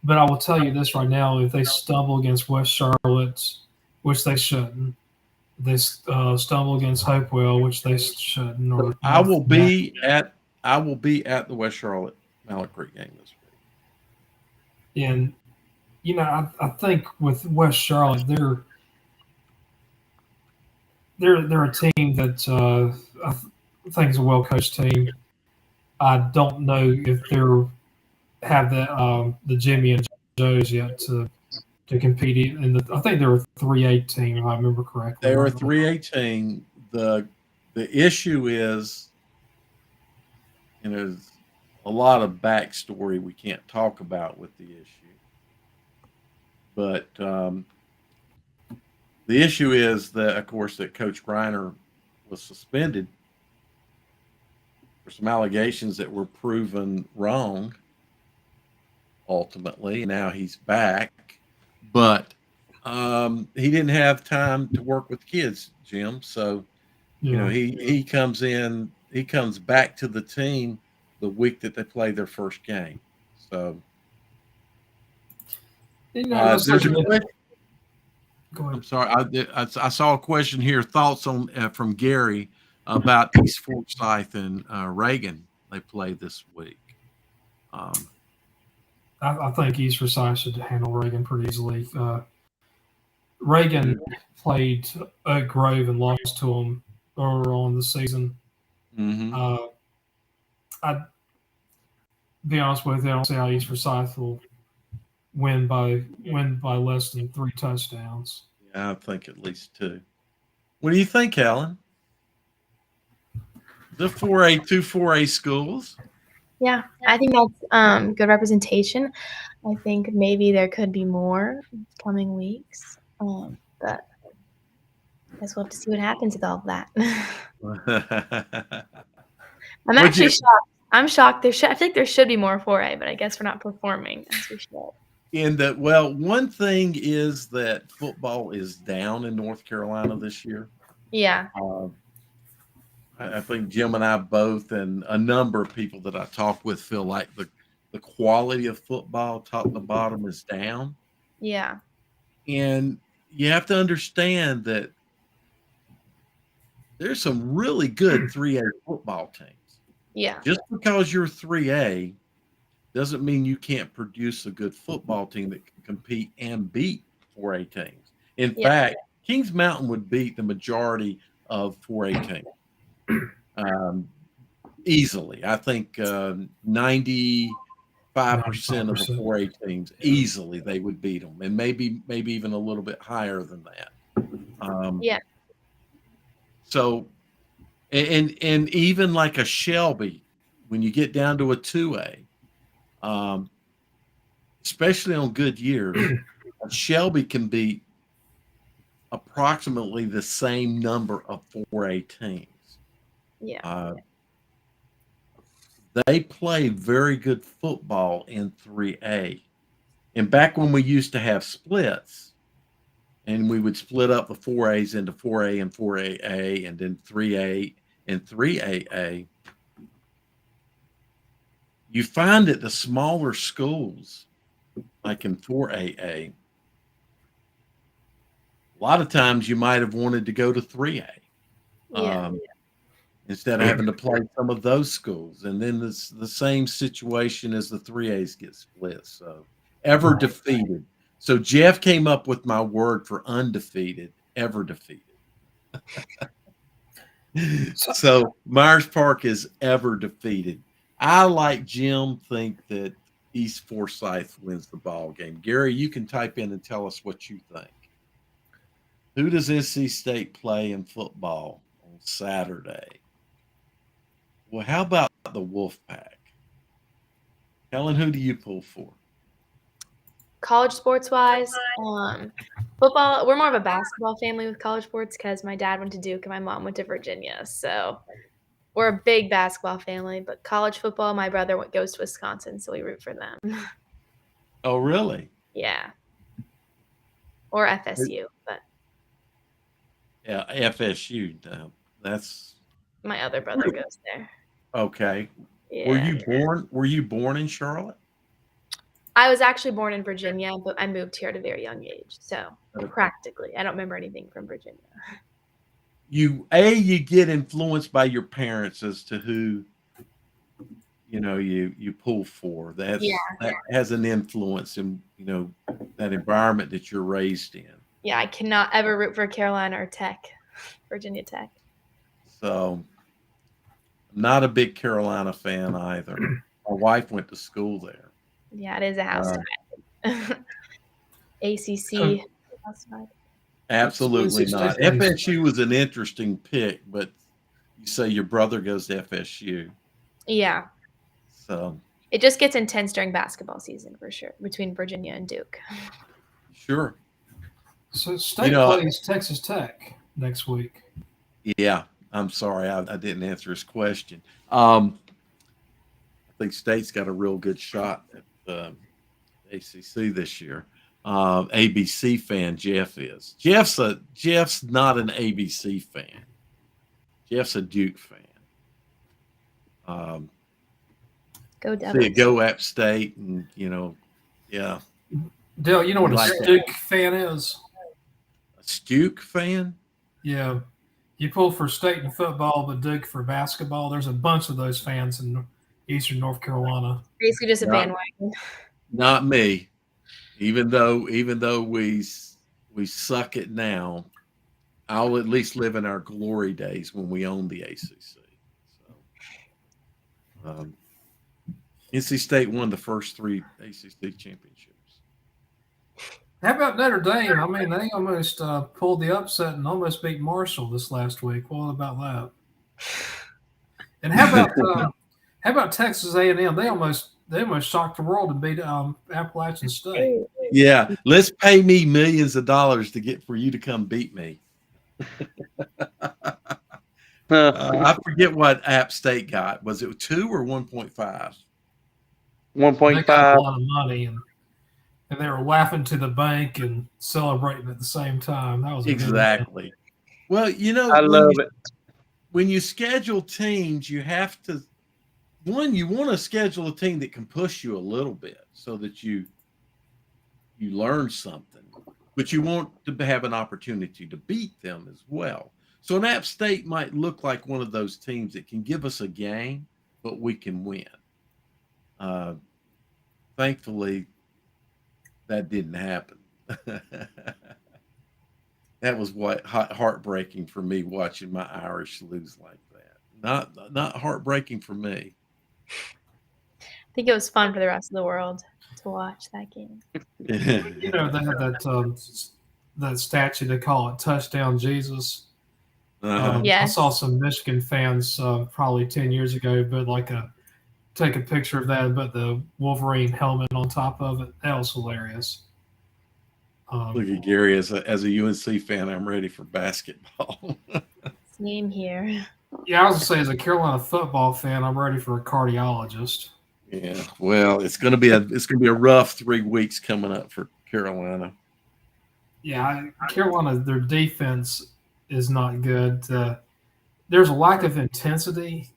But I will tell you this right now: if they stumble against West Charlotte, which they shouldn't, if they stumble against Hopewell, which they shouldn't, or I will be at the West Charlotte Mallard Creek game this week. And I think with West Charlotte, they're a team that I think is a well coached team. I don't know if they're have the Jimmy and Joes yet to compete in the. I think they're a 3A team, if I remember correctly. They were a 3A team. The issue is, there's a lot of backstory we can't talk about with the issue. But the issue is that, of course, that Coach Griner was suspended for some allegations that were proven wrong ultimately. Now he's back, but he didn't have time to work with kids, Jim. So, he comes in, he comes back to the team the week that they play their first game. So there's a question. I'm sorry. I saw a question here. Thoughts on from Gary about East Forsyth and Reagan. They play this week. I think East Forsyth should handle Reagan pretty easily. Reagan played Oak Grove and lost to them earlier on the season. Mm-hmm. I'd be honest with you, I don't see how East Forsyth will win by less than 3 touchdowns. Yeah, I think at least 2. What do you think, Alan? The 4A, 2 4A schools. Yeah, I think that's good representation. I think maybe there could be more coming weeks, but I guess we'll have to see what happens with all of that. I'm actually shocked. I'm shocked. I think there should be more 4A, but I guess we're not performing as we should. One thing is that football is down in North Carolina this year. Yeah. I think Jim and I both, and a number of people that I talk with, feel like the quality of football, top to bottom, is down. Yeah. And you have to understand that there's some really good 3A football teams. Yeah. Just because you're 3A doesn't mean you can't produce a good football team that can compete and beat 4A teams. In fact, Kings Mountain would beat the majority of 4A teams easily. I think 95% of the 4A teams easily they would beat them, and maybe even a little bit higher than that. So, and even like a Shelby, when you get down to a 2A. Especially on good years, Shelby can beat approximately the same number of 4A teams. Yeah. they play very good football in 3A. And back when we used to have splits, and we would split up the 4As into 4A and 4AA, and then 3A and 3AA, you find that the smaller schools, like in 4AA, a lot of times you might have wanted to go to 3A. Yeah. Instead of having to play some of those schools. And then the same situation as the 3As get split. So ever defeated. So Jeff came up with my word for undefeated, ever defeated. So Myers Park is ever defeated. I, like Jim, think that East Forsyth wins the ball game. Gary, you can type in and tell us what you think. Who does NC State play in football on Saturday? Well, how about the Wolfpack? Helen, who do you pull for? College sports wise, football, we're more of a basketball family with college sports because my dad went to Duke and my mom went to Virginia. So we're a big basketball family, but college football, my brother goes to Wisconsin, so we root for them. Oh, really? Yeah. Or FSU, but Yeah, FSU. That's my other brother goes there. okay. Yeah. Were you born in Charlotte? I was actually born in Virginia, but I moved here at a very young age. So practically, I don't remember anything from Virginia. You get influenced by your parents as to who you pull for. That has an influence in that environment that you're raised in. Yeah, I cannot ever root for Carolina or Virginia Tech. So I'm not a big Carolina fan either. My wife went to school there. Yeah, it is a house tide. ACC house tide. Absolutely not. FSU was an interesting pick, but you say your brother goes to FSU. Yeah. So it just gets intense during basketball season for sure between Virginia and Duke. Sure. So State plays Texas Tech next week. Yeah. I'm sorry. I didn't answer his question. I think State's got a real good shot at ACC this year. ABC fan Jeff is. Jeff's not an ABC fan. Jeff's a Duke fan. Go Devils. Go App State, and yeah. Dale, you know what a Duke fan is? A Duke fan? Yeah. You pull for State in football, but Duke for basketball. There's a bunch of those fans in Eastern North Carolina. Basically just a bandwagon. Not me. Even though we suck it now, I'll at least live in our glory days when we own the ACC. So, NC State won the first 3 ACC championships. How about Notre Dame? I mean, they almost pulled the upset and almost beat Marshall this last week. What about that? And how about Texas A&M? They almost shocked the world and beat Appalachian State. Yeah, let's pay me millions of dollars for you to come beat me. I forget what App State got. Was it 2 or 1.5? 1.5. They got a lot of money, and they were laughing to the bank and celebrating at the same time. That was exactly. Well, I love it. When you schedule teams, you have to. One, you want to schedule a team that can push you a little bit so that you learn something, but you want to have an opportunity to beat them as well. So an App State might look like one of those teams that can give us a game, but we can win. Thankfully, that didn't happen. That was heartbreaking for me watching my Irish lose like that. Not heartbreaking for me. I think it was fun for the rest of the world to watch that game. They have that statue, they call it Touchdown Jesus. I saw some Michigan fans probably 10 years ago, but take a picture of that, but the Wolverine helmet on top of it. That was hilarious. Look at Gary. As a UNC fan, I'm ready for basketball. Same here. Yeah, I was gonna say, as a Carolina football fan, I'm ready for a cardiologist. Yeah, well, it's gonna be a rough 3 weeks coming up for Carolina. Yeah, Carolina, their defense is not good. There's a lack of intensity,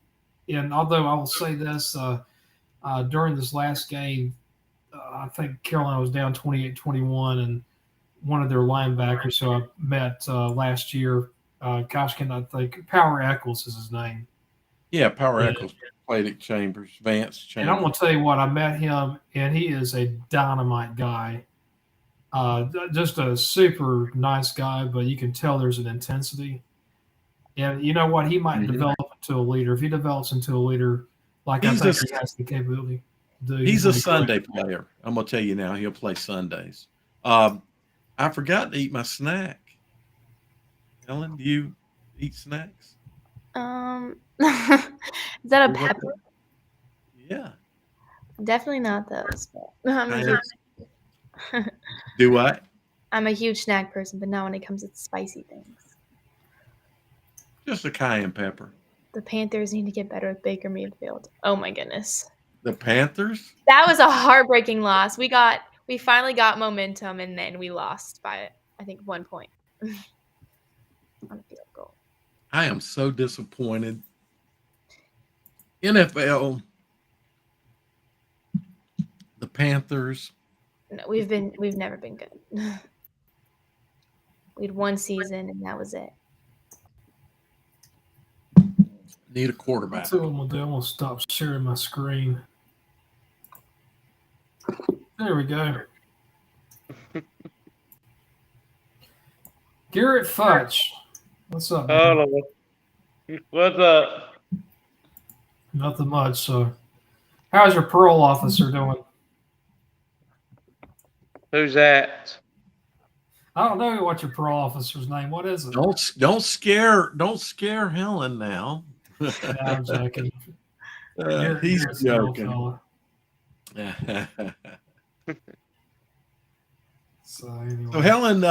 and although I will say this, during this last game, I think Carolina was down 28-21, and one of their linebackers who I met last year, gosh, can I think Power Eccles is his name. Yeah, Power Yeah. Eccles played at Chambers, Vance And I'm Chambers. gonna tell you what, I met him, and he is a dynamite guy. Just a super nice guy, but you can tell there's an intensity. And you know what? He might develop into a leader. If he develops into a leader, like I He's a think he has the capability to do, he's he's a going to be Sunday great. player. I'm gonna tell you now, he'll play Sundays. I forgot to eat my snack. Ellen, do you eat snacks? Is that a Or what pepper? Yeah. Definitely not those. But I'm a I huge, do I? I'm a huge snack person, but not when it comes to spicy things. Just a cayenne pepper. The Panthers need to get better with Baker Mayfield. Oh my goodness. The Panthers? That was a heartbreaking loss. We finally got momentum, and then we lost by, I think, 1 point on a field goal. I am so disappointed. NFL, the Panthers. No, we've never been good. We had one season, and that was it. Need a quarterback. That's what I'm going to do. I'm going to stop sharing my screen. There we go. Garrett Futch. What's up, man? Oh, Lord. What's up? Nothing much. So, how's your parole officer doing? Who's that? I don't know what your parole officer's name. What is it? Don't scare Helen now. Yeah, I'm joking. He's You're a small joking. fella. So anyway, So Helen,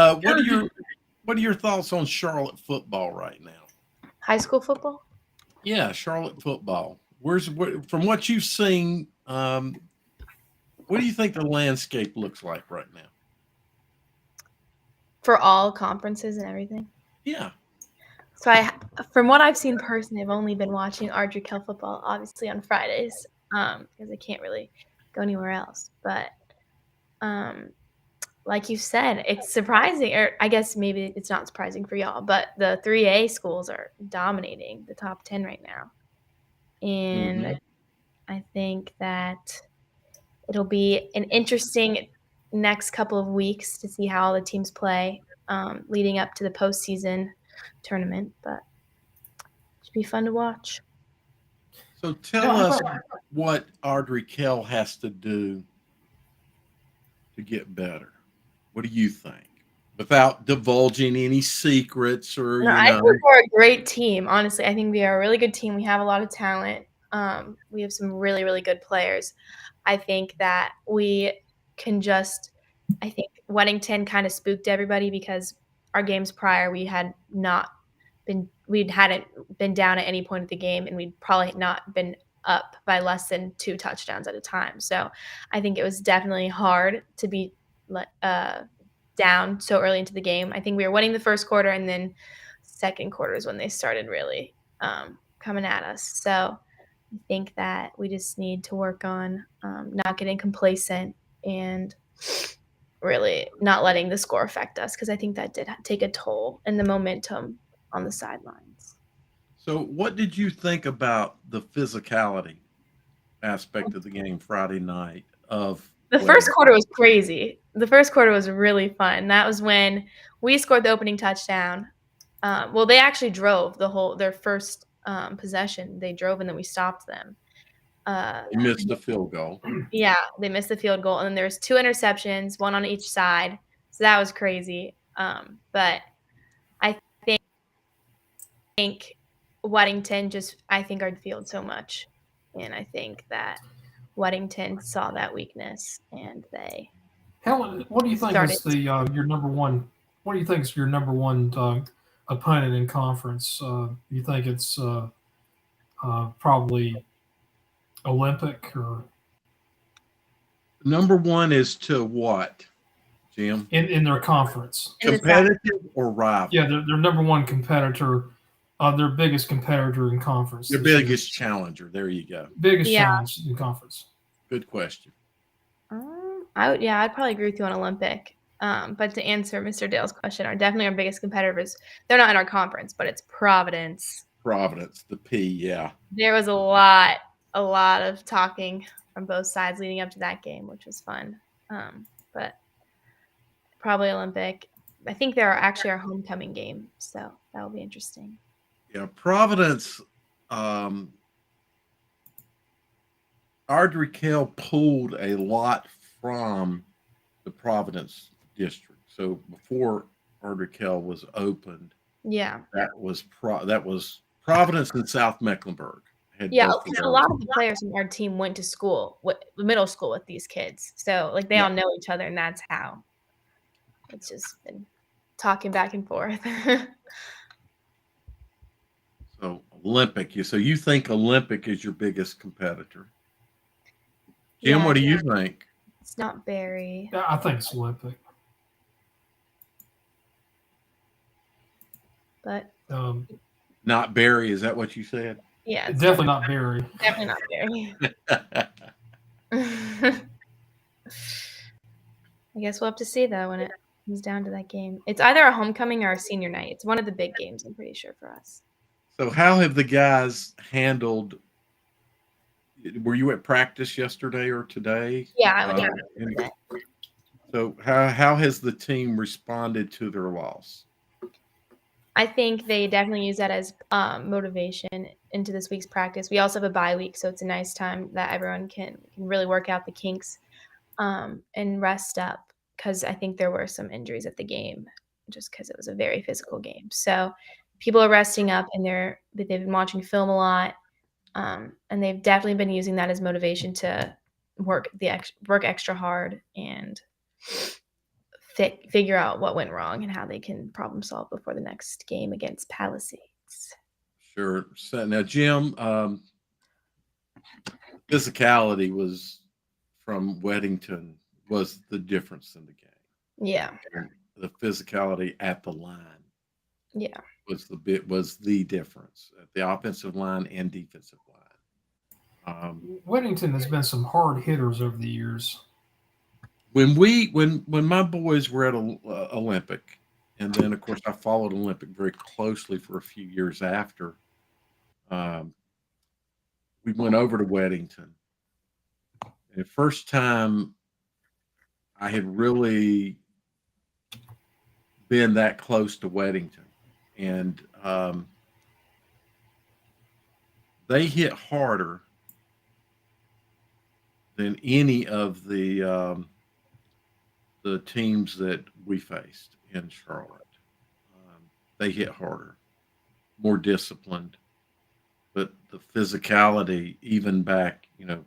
what are your thoughts on Charlotte football right now? High school football? Yeah, Charlotte football. From what you've seen, what do you think the landscape looks like right now? For all conferences and everything? Yeah. So from what I've seen personally, I've only been watching Ardrey Kell football, obviously on Fridays, because I can't really go anywhere else. But like you said, it's surprising, or I guess maybe it's not surprising for y'all, but the 3A schools are dominating the top 10 right now. And I think that it'll be an interesting next couple of weeks to see how all the teams play leading up to the postseason tournament, but it should be fun to watch. So tell us what Ardrey Kell has to do to get better. What do you think? Without divulging any secrets or, I think we're a great team. Honestly, I think we are a really good team. We have a lot of talent. We have some really, really good players. I think that we can I think Weddington kind of spooked everybody because our games prior, we hadn't been down at any point of the game, and we'd probably not been up by less than 2 touchdowns at a time. So I think it was definitely hard to be down so early into the game. I think we were winning the first quarter, and then second quarter is when they started really coming at us. So I think that we just need to work on not getting complacent and really not letting the score affect us, because I think that did take a toll in the momentum on the sidelines. So what did you think about the physicality aspect of the game Friday night? The first quarter was crazy. The first quarter was really fun. That was when we scored the opening touchdown. Well, they actually drove their first possession. They drove, and then we stopped them. They missed the field goal. Yeah, they missed the field goal, and then there's 2 interceptions, 1 on each side. So that was crazy. But I think Weddington I think our field so much, and I think that Weddington saw that weakness, and they. Helen, what do you think is your number one? What do you think is your number one opponent in conference? You think it's probably Olympic or Number one is to what, Jim? in their conference? In the South. Competitive or rival? Yeah, their number one competitor, their biggest competitor in conference. Their this year. biggest challenger. There you go. Biggest Yeah. challenge in conference. Good question. I'd probably agree with you on Olympic. But to answer Mr. Dale's question, definitely our biggest competitors. They're not in our conference, but it's Providence. Providence, the P, yeah. There was a lot of talking from both sides leading up to that game, which was fun. But probably Olympic. I think they're actually our homecoming game, so that will be interesting. Yeah, Providence, Ardrey Kell pulled a lot from the Providence district. So before Ardrey Kell was opened, Yeah. that was Providence and South Mecklenburg. Yeah, a lot of the players from our team went to school, middle school with these kids. So like they all know each other, and that's how it's just been talking back and forth. So Olympic. So you think Olympic is your biggest competitor? Jim, Yeah, what do you think? It's not Barry. Yeah, I think it's Olympic. But Not Barry. Is that what you said? yeah, it's definitely not Barry. definitely not Barry. I guess we'll have to see though when it comes down to that game. It's either a homecoming or a senior night. It's one of the big games, I'm pretty sure, for us. So how have the guys handled? Were you at practice yesterday or today? Yeah, I went to So how has the team responded to their loss? I think they definitely use that as motivation into this week's practice. We also have a bye week, so it's a nice time that everyone can really work out the kinks and rest up, because I think there were some injuries at the game just because it was a very physical game. So people are resting up, and they've been watching film a lot, and they've definitely been using that as motivation to work extra hard and figure out what went wrong and how they can problem solve before the next game against Palisades. Sure. So now, Jim, physicality was from Weddington was the difference in the game. Yeah. And the physicality at the line. Yeah. Was the difference at the offensive line and defensive line. Weddington has been some hard hitters over the years. When my boys were at Olympic, and then of course I followed Olympic very closely for a few years after, we went over to Weddington. And the first time I had really been that close to Weddington, and they hit harder than any of the teams that we faced in Charlotte. They hit harder, more disciplined, but the physicality, even back, what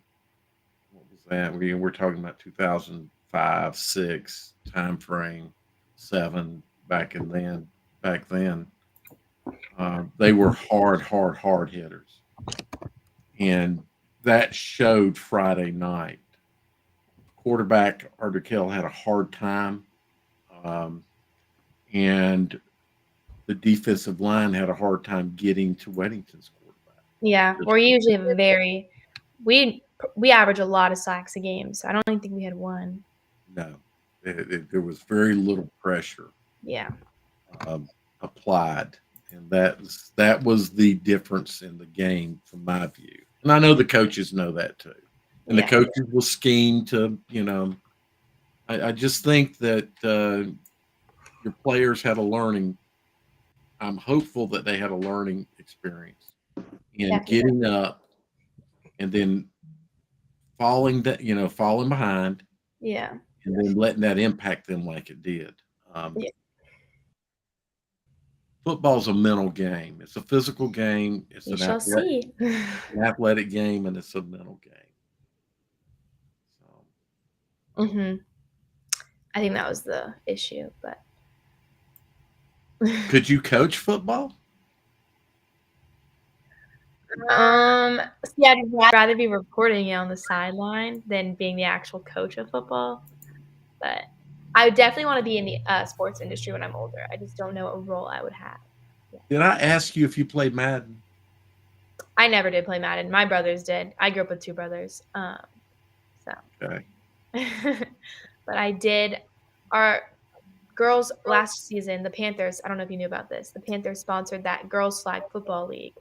was that? We're talking about 2005, 6 time frame, 7 back then. They were hard hitters, and that showed Friday night. Quarterback Ardrey Kell had a hard time, and the defensive line had a hard time getting to Weddington's quarterback. Yeah, we usually have we average a lot of sacks a game, so I don't even think we had one. No, there was very little pressure. Yeah. Applied, and that was the difference in the game from my view. And I know the coaches know that too. And the coaches will scheme to, I just think that your players had a learning. I'm hopeful that they had a learning experience in getting up and then falling behind. Yeah. And then letting that impact them like it did. Football's a mental game. It's a physical game. It's an athletic game, and it's a mental game. I think that was the issue, but Could you coach football? See, I'd rather be reporting it on the sideline than being the actual coach of football. But I would definitely want to be in the sports industry when I'm older. I just don't know what role I would have. Did I ask you if you played Madden? I never did play Madden. My brothers did. I grew up with 2 brothers. So, Okay. but I did. Our girls last season, the Panthers. I don't know if you knew about this. The Panthers sponsored that girls flag football league.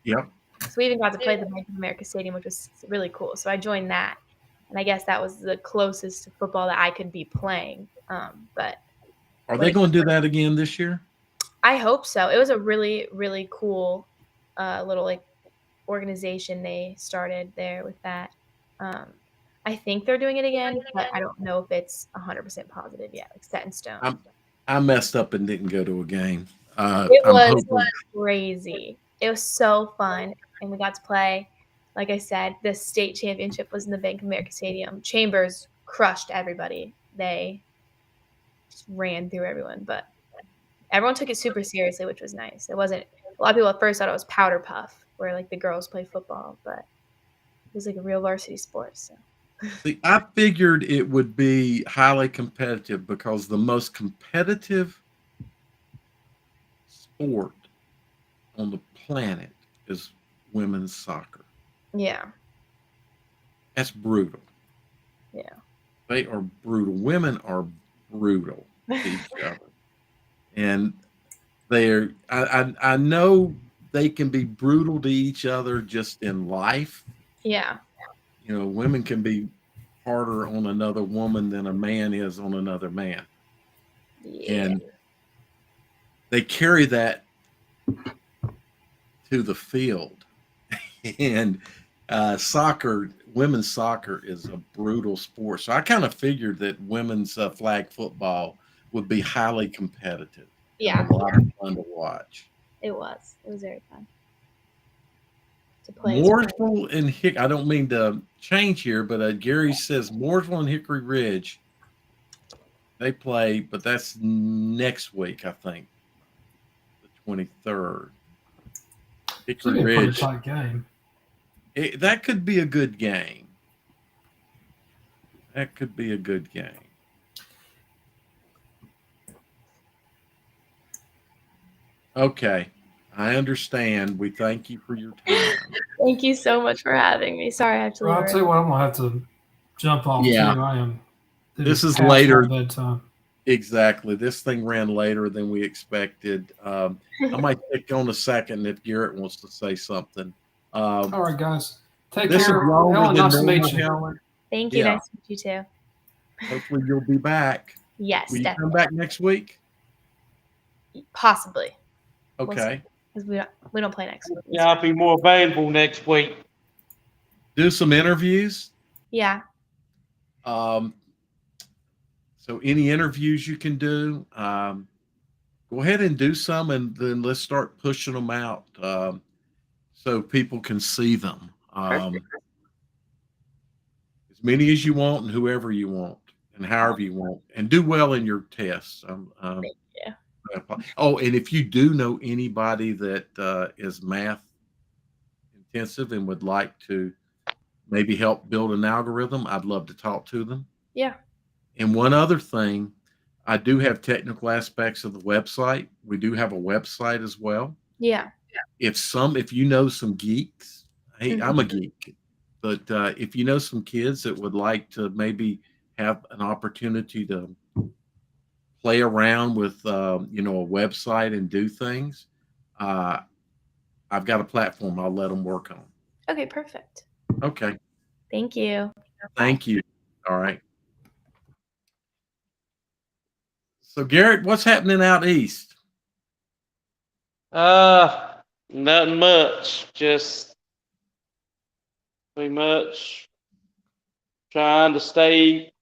Yep. So we even got to play the Bank of America Stadium, which was really cool. So I joined that, and I guess that was the closest to football that I could be playing. But Are they going to do that again this year? I hope so. It was a really, really cool little like organization they started there with that. I think they're doing it again, but I don't know if it's 100% positive yet, like set in stone. I messed up and didn't go to a game. It I'm was hoping. crazy. It was so fun, and we got to play. Like I said, the state championship was in the Bank of America Stadium. Chambers crushed everybody. They just ran through everyone, but everyone took it super seriously, which was nice. It wasn't a lot of people at first thought it was powder puff, where like the girls play football, but it was like a real varsity sport. So. See, I figured it would be highly competitive because the most competitive sport on the planet is women's soccer. Yeah. That's brutal. Yeah. They are brutal. Women are brutal to each other. And they're I know they can be brutal to each other just in life. Yeah. You know, women can be harder on another woman than a man is on another man. Yeah. And they carry that to the field. And women's soccer is a brutal sport. So I kind of figured that women's flag football would be highly competitive. Yeah. And a lot of fun to watch. It was. It was very fun to play. Mooresville and I don't mean to change here, but Gary says Mooresville and Hickory Ridge, they play, but that's next week, I think, the 23rd. Hickory Ridge. Pretty tight game. That could be a good game. That could be a good game. Okay. I understand. We thank you for your time. Thank you so much for having me. Sorry I have to leave. Well, I'll tell you what, I'm gonna have to jump off too. I am. This is later. Bedtime. Exactly. This thing ran later than we expected. I might take on a second if Garrett wants to say something. All right, guys. Take this care. Is longer Helen, than nice to meet normal, you. Helen. Thank you. Nice to meet you too. Hopefully you'll be back. Yes, Will you definitely. come back next week? Possibly. Okay. Because we don't play next week. Yeah, I'll be more available next week. Do some interviews. Yeah. So any interviews you can do, go ahead and do some, and then let's start pushing them out so people can see them. As many as you want and whoever you want and however you want, and do well in your tests. Thank you. Oh, and if you do know anybody that is math intensive and would like to maybe help build an algorithm, I'd love to talk to them. Yeah. And one other thing, I do have technical aspects of the website. We do have a website as well. Yeah. If you know some geeks, hey, I'm a geek, but if you know some kids that would like to maybe have an opportunity to play around with a website and do things, I've got a platform I'll let them work on. Okay, perfect. Okay. Thank you. Thank you. All right. So Garrett, what's happening out east? Nothing much. Just pretty much trying to stay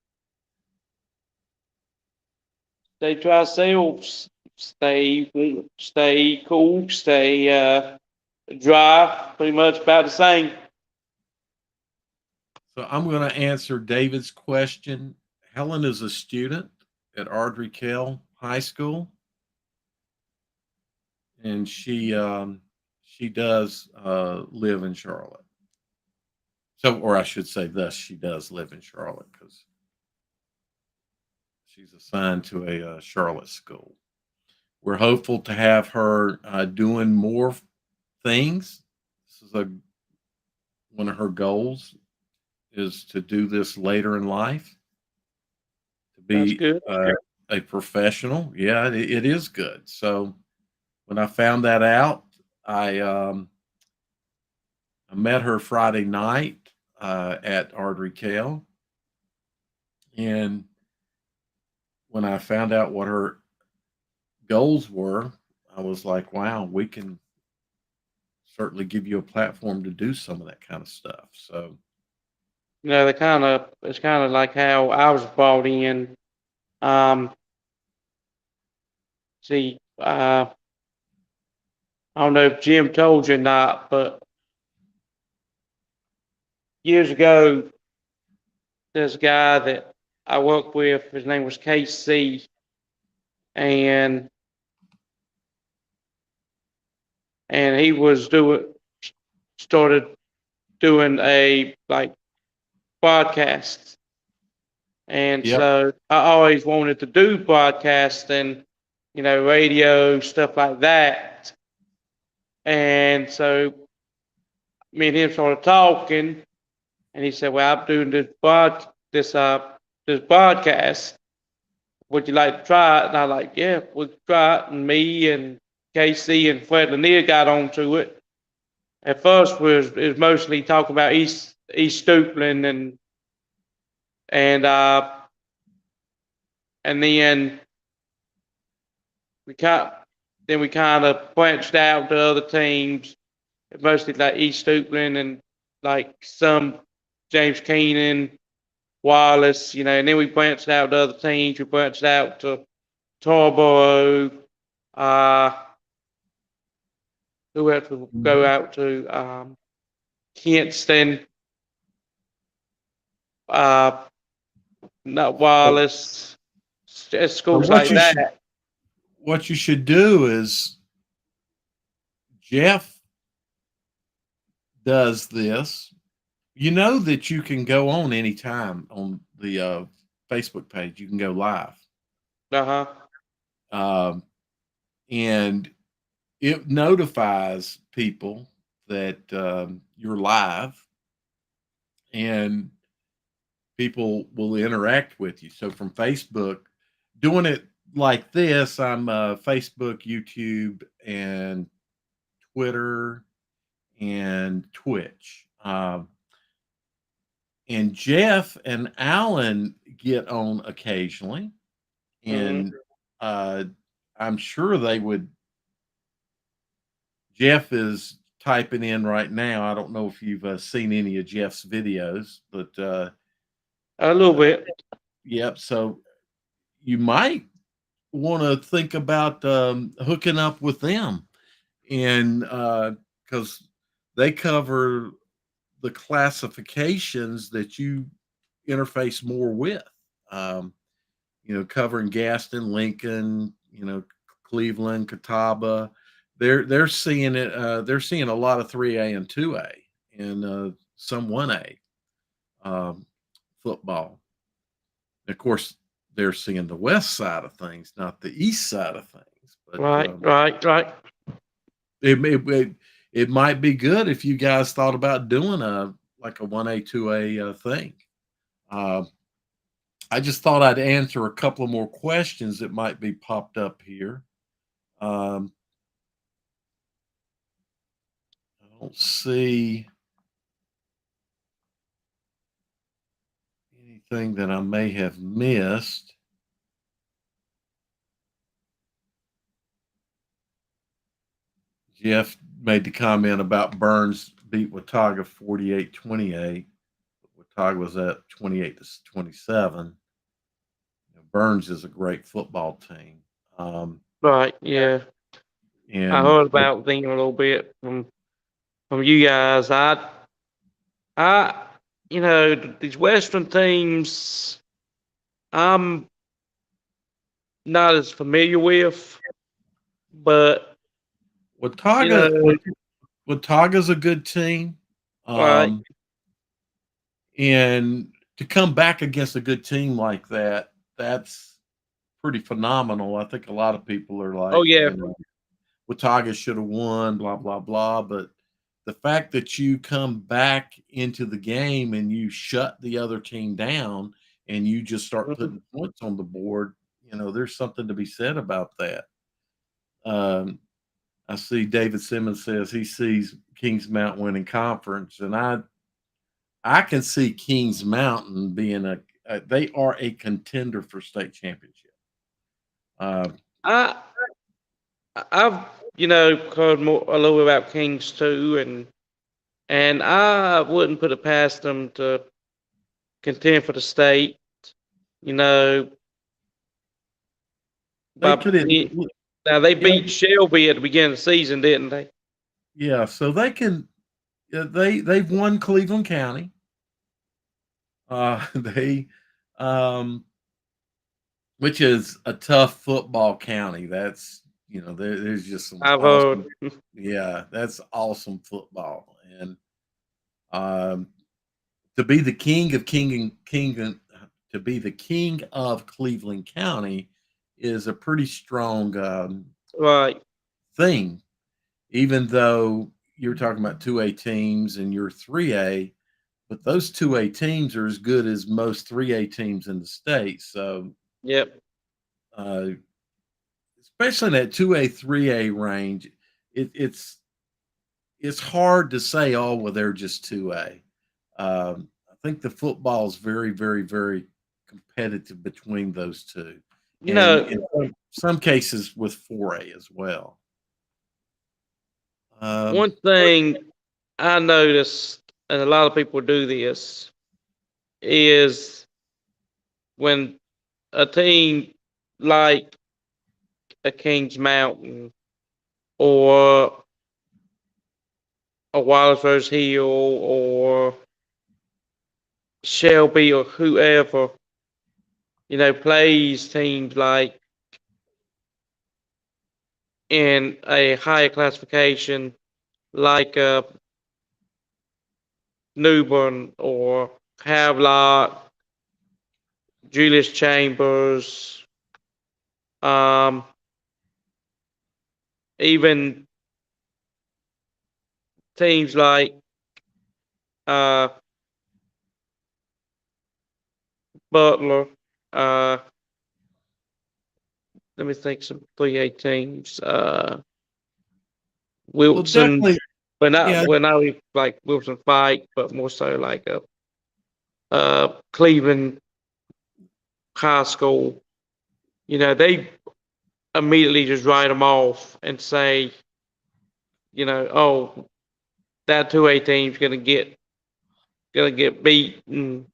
to ourselves, stay cool, stay dry, pretty much about the same. So I'm going to answer David's question. Helen is a student at Ardrey Kell High School. and she does live in Charlotte. So, or I should say, thus she does live in Charlotte because she's assigned to a Charlotte school. We're hopeful to have her doing more things. This is one of her goals is to do this later in life, to That's be good. a professional. Yeah, it is good. So when I found that out, I um, I met her Friday night at Ardrey Kell, and when I found out what her goals were, I was like, "Wow, we can certainly give you a platform to do some of that kind of stuff." So, It's kind of like how I was brought in. Um, see, I don't know if Jim told you or not, but years ago, there's a guy that I worked with. His name was KC, and he was started doing a like podcast, and yep. so I always wanted to do podcasting, radio stuff like that, and so me and him started talking, and he said, "Well, I'm doing this podcast. Would you like to try it?" And I was like, "Yeah, we'll try it." And me and Casey and Fred Lanier got onto it. At first, it was mostly talking about East Stupland and uh and we kind we kind of branched out to other teams, mostly like East Stupland and like some James Keenan, Wallace, and then we branched out to other teams. We branched out to Tarboro, uh, who else we go out to? Kinston, uh, not So, Wallace, so schools like that. what you should do is Jeff does this. You know that you can go on anytime on the Facebook page. You can go live, Uh-huh. um, and it notifies people that you're live, and people will interact with you. So from Facebook, doing it like this, I'm Facebook, YouTube, and Twitter and Twitch. And Jeff and Alan get on occasionally, Mm-hmm. and I'm sure they would. Jeff is typing in right now. I don't know if you've seen any of Jeff's videos, but A little bit. yep. So you might want to think about hooking up with them, and because they cover the classifications that you interface more with. Um, covering Gaston, Lincoln, Cleveland, Catawba. They're seeing it. They're seeing a lot of 3A and 2A, and some 1A um, football. And of course, they're seeing the west side of things, not the east side of things. But Right. it might be good if you guys thought about doing a 1A 2A thing. Uh, I just thought I'd answer a couple of more questions that might be popped up here. I don't see anything that I may have missed. Jeff made the comment about Burns beat Watauga 48-28. Watauga was at 28-27. Burns is a great football team. Right. Yeah. I And heard about them a little bit from you guys. I, these Western teams, I'm not as familiar with, but You know, Watauga's a good team. right? And to come back against a good team like that, that's pretty phenomenal. I think a lot of people are Oh like, yeah, Watauga should have won, blah, blah, blah. But the fact that you come back into the game and you shut the other team down and you just start mhm. putting points on the board, there's something to be said about that. Um, I see David Simmons says he sees Kings Mountain winning conference, and I can see Kings Mountain being they are a contender for state championship. Uh, I I've heard a little bit about Kings too, and I wouldn't put it past them to contend for the state. You know, they by could, now they yeah, beat Shelby at the beginning of the season, didn't they? yeah. So they can. They've won Cleveland County. They, um, which is a tough football county. That's there's just some I've heard. awesome. Yeah, that's awesome football, and um, to be the to be the king of Cleveland County is a pretty strong Right. thing. Even though you're talking about 2A teams and you're 3A, but those 2A teams are as good as most 3A teams in the state. So, Yep. uh, especially in that 2A, 3A range, it's hard to say, oh, well, they're just 2A. I think the football is very, very, very competitive between those two, You and know, in some cases with 4A as well. one thing I noticed, and a lot of people do this, is when a team like a Kings Mountain or a Wild Rose Hill or Shelby or whoever, plays teams like in a higher classification, like Newbern or Havelock, Julius Chambers, um, even teams like uh, Butler. Uh, Let me think some 3A teams. Well, Wilson, definitely, but not yeah. well not like Wilson Fight, but more so like a Cleveland High School. They immediately just write them off and say, oh, that 2A team's gonna get beaten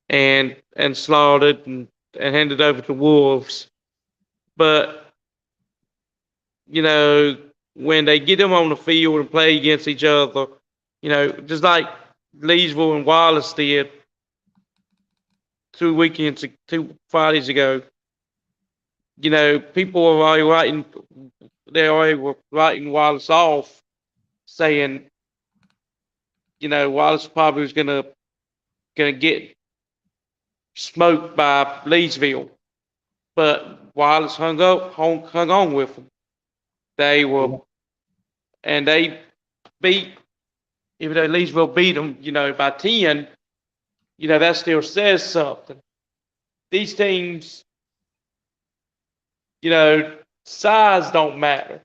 and slaughtered and handed over to wolves. But when they get them on the field and play against each other, just like Leesville and Wallace did 2 Fridays ago, people were already writing Wallace off, saying, Wallace probably was gonna get smoked by Leesville, but Wallace hung on with them. They were, and they beat, even though Leesville beat them, by 10, that still says something. These teams, size don't matter.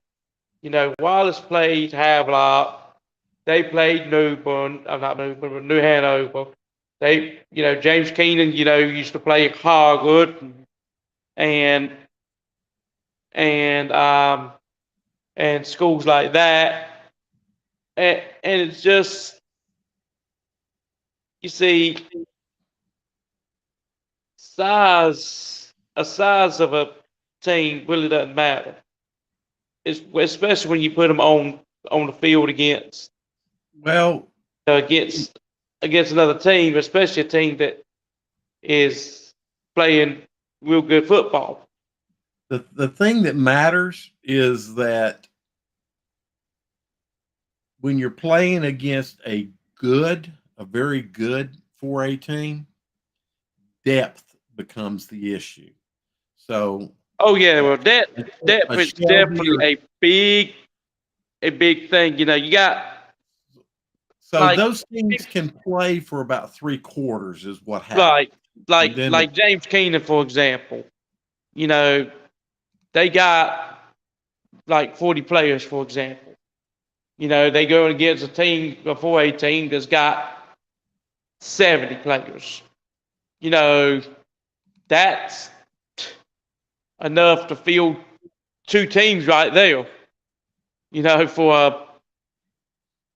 Wallace played Havelock. They played Newbern. I'm not Newbern, but New Hanover. James Keenan, used to play Harwood and and um and schools like that. And it's just, you see, size of a team really doesn't matter. Especially when you put them on the field Well, against against another team, especially a team that is playing real good football. the thing that matters is that when you're playing against a very good 4A team, depth becomes the issue. So, Oh yeah, well depth a is Shelby definitely or a big thing. You got so like those teams can play for about 3/4 is what happens. like And like then like James Keenan, for example. You know, they got like 40 players, for example. They go against a 4A team that's got 70 players. You know, that's enough to field two teams right there.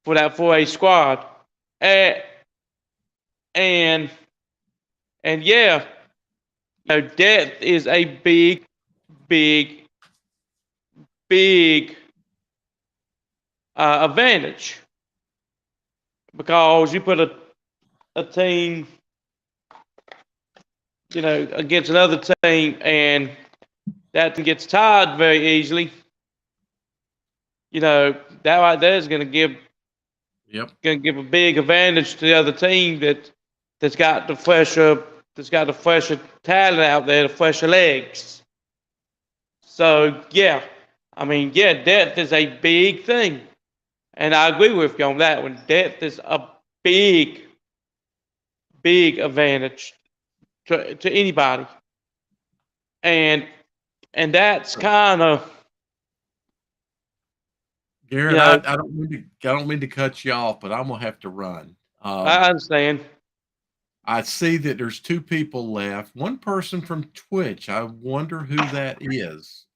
For that 4A squad, and and and yeah, depth is a big, big advantage because you put a team, against another team, and that team gets tired very easily. That right there is yep. going to give a big advantage to the other team that's got the fresher talent out there, the fresher legs. So yeah, I mean, yeah, depth is a big thing, and I agree with you on that one. Depth is a big, big advantage to anybody, and that's kind of you Garrett, know I don't mean to cut you off, but I'm gonna have to run. I understand. I see that there's two people left. One person from Twitch. I wonder who that is.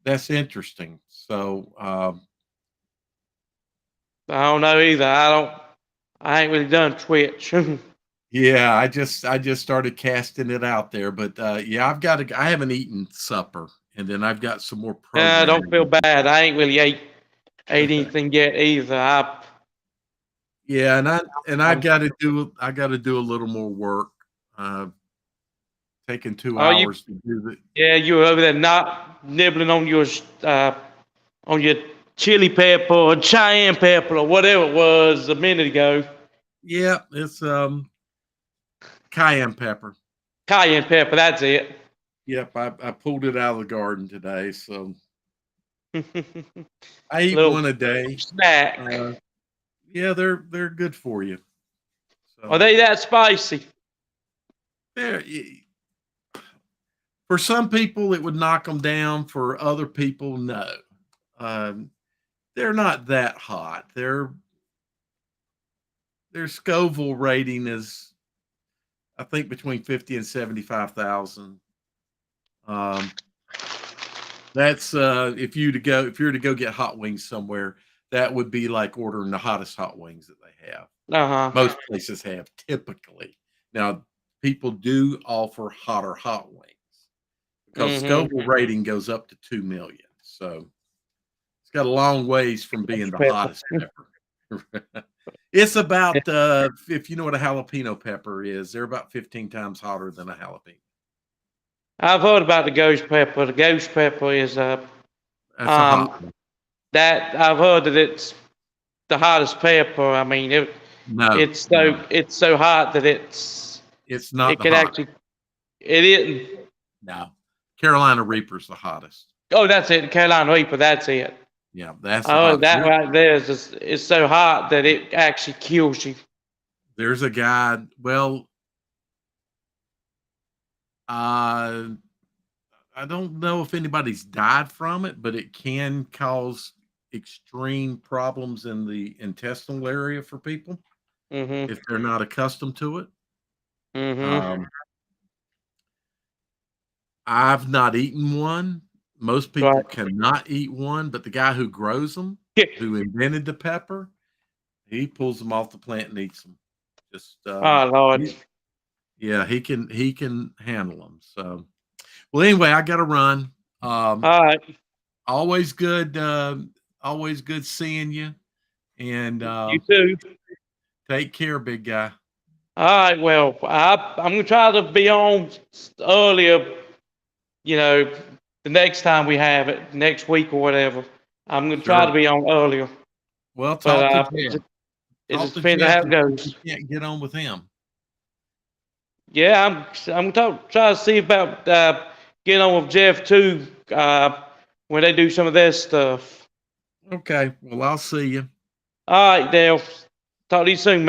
That's interesting. So, I don't know either. I ain't really done Twitch. yeah, I just started casting it out there, but yeah, I haven't eaten supper, and then I've got some more Don't feel programming. bad. I ain't really ate anything yet either. Yeah, I've I'm, got to do a little more work. Uh, Taking two oh, hours to do it. yeah, you were over there not nibbling on your chili pepper or cayenne pepper or whatever it was a minute ago. Yeah, it's cayenne pepper. Cayenne pepper, that's it. Yep, I pulled it out of the garden today, so I eat Little one a day. snack. Uh, yeah, they're good for you. Are So they that spicy? there, for some people it would knock them down. For other people, no. Um, they're not that hot. Their Scoville rating is, I think, between 50 and 75,000. That's if you're to go get hot wings somewhere, that would be like ordering the hottest hot wings that they have. Uh-huh. Most places have typically. Now, people do offer hotter hot wings because Scoville rating goes up to 2 million. So it's got a long ways from being the hottest pepper. It's about if you know what a jalapeno pepper is, they're about 15 times hotter than a jalapeno. I've heard about the ghost pepper. The ghost pepper is That's a um hot one. that I've heard that it's the hottest pepper. I mean, No, no, it's so hot that it's not it the could hottest. actually it isn't. No, Carolina Reaper's the hottest. Oh, that's it. The Carolina Reaper. That's it. Yeah, that's the Oh, hottest. that right there is just, it's so hot that it actually kills you. There's a guy. Well, uh, I don't know if anybody's died from it, but it can cause extreme problems in the intestinal area for people Mm-hmm. if they're not accustomed to it. Mm-hmm. Um, I've not eaten one. Most people Right. cannot eat one, but the guy who grows them, who invented the pepper, he pulls them off the plant and eats them. Just Oh Lord. yeah, he can handle them. So, well, anyway, I got to run. All right. Always good, always good seeing you, and You too. take care, big guy. All right. Well, I'm gonna try to be on earlier. You know, the next time we have it, next week or whatever. I'm gonna try to Sure. be on earlier. Well, But talk to Jeff. it Talk just to depends on Jeff how it and see if goes. you can't get on with him. Yeah, I'm trying to see about getting on with Jeff too when they do some of their stuff. Okay. Well, I'll see you. All right, Dale. Talk to you soon,